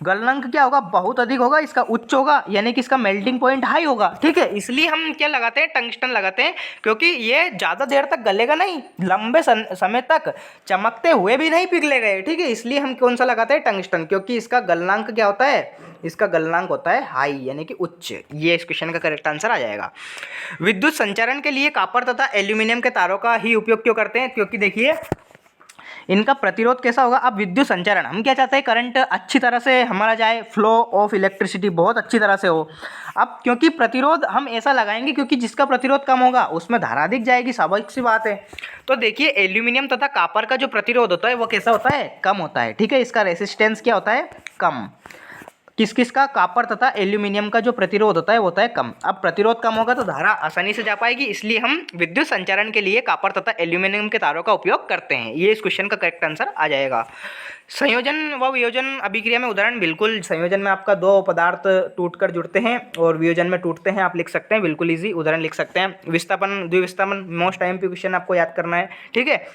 A: गलनांक क्या होगा? बहुत अधिक होगा, इसका उच्च होगा यानी कि इसका मेल्टिंग पॉइंट हाई होगा, ठीक है। इसलिए हम क्या लगाते हैं? टंगस्टन लगाते हैं क्योंकि ये ज़्यादा देर तक गलेगा नहीं, लंबे समय तक चमकते हुए भी नहीं पिघलेगा, ठीक है। इसलिए हम कौन सा लगाते हैं? टंगस्टन, क्योंकि इसका गलनांक क्या होता है? इसका गलनांक होता है हाई यानी कि उच्च। ये इस क्वेश्चन का करेक्ट आंसर आ जाएगा। विद्युत संचारण के लिए कॉपर तथा एल्यूमिनियम के तारों का ही उपयोग क्यों करते हैं? क्योंकि देखिए इनका प्रतिरोध कैसा होगा? अब विद्युत संचारण हम क्या चाहते हैं? करंट अच्छी तरह से हमारा जाए, फ्लो ऑफ इलेक्ट्रिसिटी बहुत अच्छी तरह से हो। अब क्योंकि प्रतिरोध हम ऐसा लगाएंगे क्योंकि जिसका प्रतिरोध कम होगा उसमें धारा अधिक जाएगी, स्वाभाविक सी बात है। तो देखिए एल्यूमिनियम तथा कॉपर का जो प्रतिरोध होता है वो कैसा होता है? कम होता है, ठीक है। इसका रेसिस्टेंस क्या होता है? कम। किस किस का? कॉपर तथा एल्यूमिनियम का जो प्रतिरोध होता है वो होता है कम। अब प्रतिरोध कम होगा तो धारा आसानी से जा पाएगी, इसलिए हम विद्युत संचारण के लिए कॉपर तथा एल्यूमिनियम के तारों का उपयोग करते हैं। ये इस क्वेश्चन का करेक्ट आंसर आ जाएगा। संयोजन व वियोजन अभिक्रिया में उदाहरण। बिल्कुल संयोजन में आपका दो पदार्थ टूटकर जुड़ते हैं और वियोजन में टूटते हैं, आप लिख सकते हैं, बिल्कुल इजी उदाहरण लिख सकते हैं। विस्थापन, द्विविस्थापन, मोस्ट आईएमपी क्वेश्चन आपको याद करना है, ठीक है।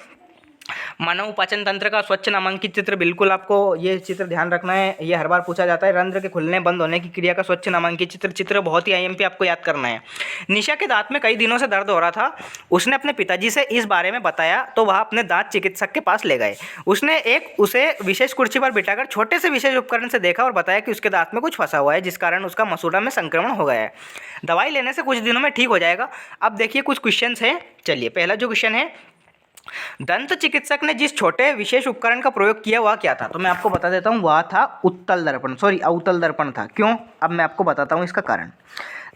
A: मानव पाचन तंत्र का स्वच्छ नामांकित चित्र, बिल्कुल आपको ये चित्र ध्यान रखना है, ये हर बार पूछा जाता है। रंध्र के खुलने बंद होने की क्रिया का स्वच्छ नामांकित चित्र बहुत ही आईएमपी आपको याद करना है। निशा के दांत में कई दिनों से दर्द हो रहा था, उसने अपने पिताजी से इस बारे में बताया तो वह अपने दांत चिकित्सक के पास ले गए। उसने उसे विशेष कुर्सी पर बिठाकर छोटे से विशेष उपकरण से देखा और बताया कि उसके दांत में कुछ फंसा हुआ है जिस कारण उसका मसूड़ा में संक्रमण हो गया है। दवाई लेने से कुछ दिनों में ठीक हो जाएगा। अब देखिए कुछ क्वेश्चन हैं, चलिए पहला जो क्वेश्चन है, दंत चिकित्सक ने जिस छोटे विशेष उपकरण का प्रयोग किया वह क्या था? तो मैं आपको बता देता हूँ, वह था अवतल दर्पण था। क्यों? अब मैं आपको बताता हूँ इसका कारण।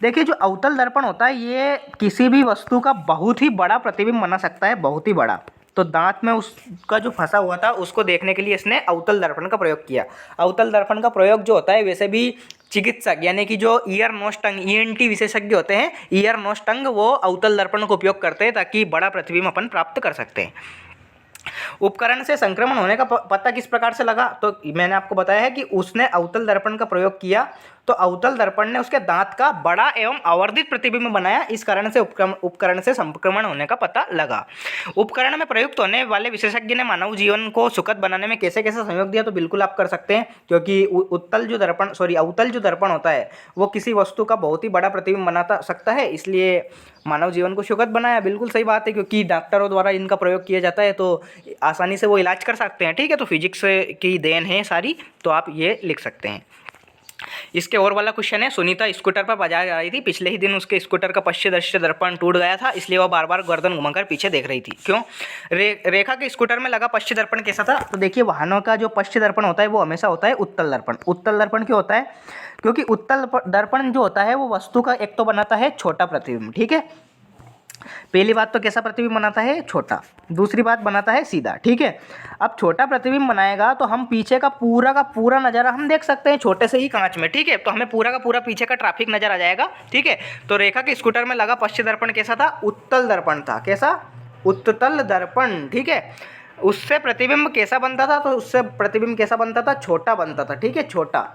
A: देखिए जो अवतल दर्पण होता है ये किसी भी वस्तु का बहुत ही बड़ा प्रतिबिंब बना सकता है, बहुत ही बड़ा। तो दांत में उसका जो फंसा हुआ था उसको देखने के लिए इसने अवतल दर्पण का प्रयोग किया। अवतल दर्पण का प्रयोग जो होता है वैसे भी चिकित्सक यानी कि जो ईयर नोज टंग ईएनटी विशेषज्ञ होते हैं, ईयर नोज टंग, वो अवतल दर्पण का उपयोग करते हैं ताकि बड़ा प्रतिबिंब अपन प्राप्त कर सकते हैं। उपकरण से संक्रमण होने का पता किस प्रकार से लगा? तो मैंने आपको बताया है कि उसने अवतल दर्पण का प्रयोग किया तो अवतल दर्पण ने उसके दांत का बड़ा एवं आवर्धित प्रतिबिंब बनाया। इस कारण से उपकरण से संक्रमण होने का पता लगा। उपकरण में प्रयुक्त होने वाले विशेषज्ञ ने मानव जीवन को सुखद बनाने में कैसे कैसे सहयोग दिया, तो बिल्कुल आप कर सकते हैं, क्योंकि अवतल जो दर्पण होता है वो किसी वस्तु का बहुत ही बड़ा प्रतिबिंब बना सकता है, इसलिए मानव जीवन को सुखद बनाया। बिल्कुल सही बात है, क्योंकि डॉक्टरों द्वारा इनका प्रयोग किया जाता है तो आसानी से वो इलाज कर सकते हैं। ठीक है, तो फिजिक्स की देन है सारी, तो आप ये लिख सकते हैं। इसके और वाला क्वेश्चन है, सुनीता स्कूटर पर बाजार जा रही थी। पिछले ही दिन उसके स्कूटर का पश्चिम दृश्य दर्पण टूट गया था, इसलिए वह बार बार गर्दन घुमाकर पीछे देख रही थी। क्यों? रेखा के स्कूटर में लगा पश्चिम दर्पण कैसा था? तो देखिए, वाहनों का जो पश्चिम दर्पण होता है वो हमेशा होता है उत्तल दर्पण। उत्तल दर्पण क्यों होता है? क्योंकि उत्तल दर्पण जो होता है वो वस्तु का एक तो बनाता है छोटा प्रतिबिंब। ठीक है, पहली बात तो कैसा प्रतिबिंब बनाता है? छोटा। दूसरी बात बनाता है सीधा। ठीक है, अब छोटा प्रतिबिंब बनाएगा तो हम पीछे का पूरा नज़ारा हम देख सकते हैं छोटे से ही कांच में। ठीक है, तो हमें पूरा का पूरा पीछे का ट्रैफिक नजर आ जाएगा। ठीक है, तो रेखा के स्कूटर में लगा पश्चिम दर्पण कैसा था? उत्तल दर्पण था। कैसा? उत्तल दर्पण। ठीक है, उससे प्रतिबिंब कैसा बनता था? तो उससे प्रतिबिंब कैसा बनता था? छोटा बनता था। ठीक है, छोटा।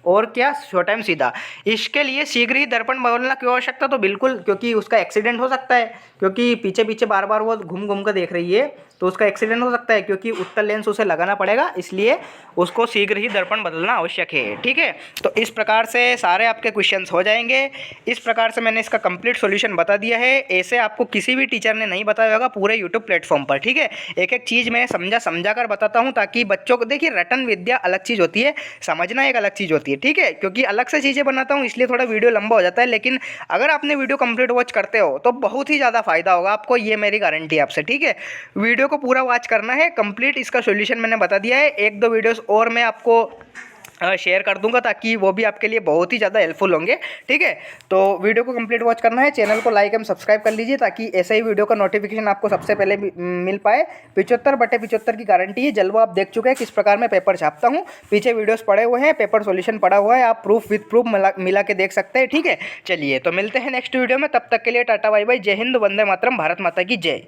A: और क्या? छोटा एवं सीधा। इसके लिए शीघ्र ही दर्पण बदलना क्यों आवश्यकता? तो बिल्कुल, क्योंकि उसका एक्सीडेंट हो सकता है, क्योंकि पीछे पीछे बार बार वो घूम घूम कर देख रही है, तो उसका एक्सीडेंट हो सकता है, क्योंकि उत्तल लेंस उसे लगाना पड़ेगा, इसलिए उसको शीघ्र ही दर्पण बदलना आवश्यक है। ठीक है, तो इस प्रकार से सारे आपके क्वेश्चंस हो जाएंगे। इस प्रकार से मैंने इसका कंप्लीट सॉल्यूशन बता दिया है। ऐसे आपको किसी भी टीचर ने नहीं बताया होगा पूरे यूट्यूब प्लेटफॉर्म पर। ठीक है, एक एक चीज़ मैं समझा कर बताता हूँ, ताकि बच्चों को, देखिए रटन विद्या अलग चीज़ होती है, समझना एक अलग चीज़ होती है। ठीक है, क्योंकि अलग से चीज़ें बनाता हूँ इसलिए थोड़ा वीडियो लंबा हो जाता है, लेकिन अगर आपने वीडियो कंप्लीट वॉच करते हो तो बहुत ही ज़्यादा फायदा होगा आपको, ये मेरी गारंटी है आपसे। ठीक है, वीडियो को पूरा वॉच करना है कंप्लीट। इसका सॉल्यूशन मैंने बता दिया है। एक दो वीडियोस और मैं आपको शेयर कर दूंगा, ताकि वो भी आपके लिए बहुत ही ज़्यादा हेल्पफुल होंगे। ठीक है, तो वीडियो को कंप्लीट वॉच करना है, चैनल को लाइक एंड सब्सक्राइब कर लीजिए, ताकि ऐसे ही वीडियो का नोटिफिकेशन आपको सबसे पहले मिल पाए। 75/75 की गारंटी है। जलवा आप देख चुके हैं किस प्रकार मैं पेपर छापता हूँ, पीछे वीडियोस पड़े हुए हैं, पेपर सॉल्यूशन पड़ा हुआ है, आप प्रूफ विद प्रूफ मिला के देख सकते हैं। ठीक है, चलिए तो मिलते हैं नेक्स्ट वीडियो में, तब तक के लिए टाटा बाय बाय, जय हिंद, वंदे मातरम, भारत माता की जय।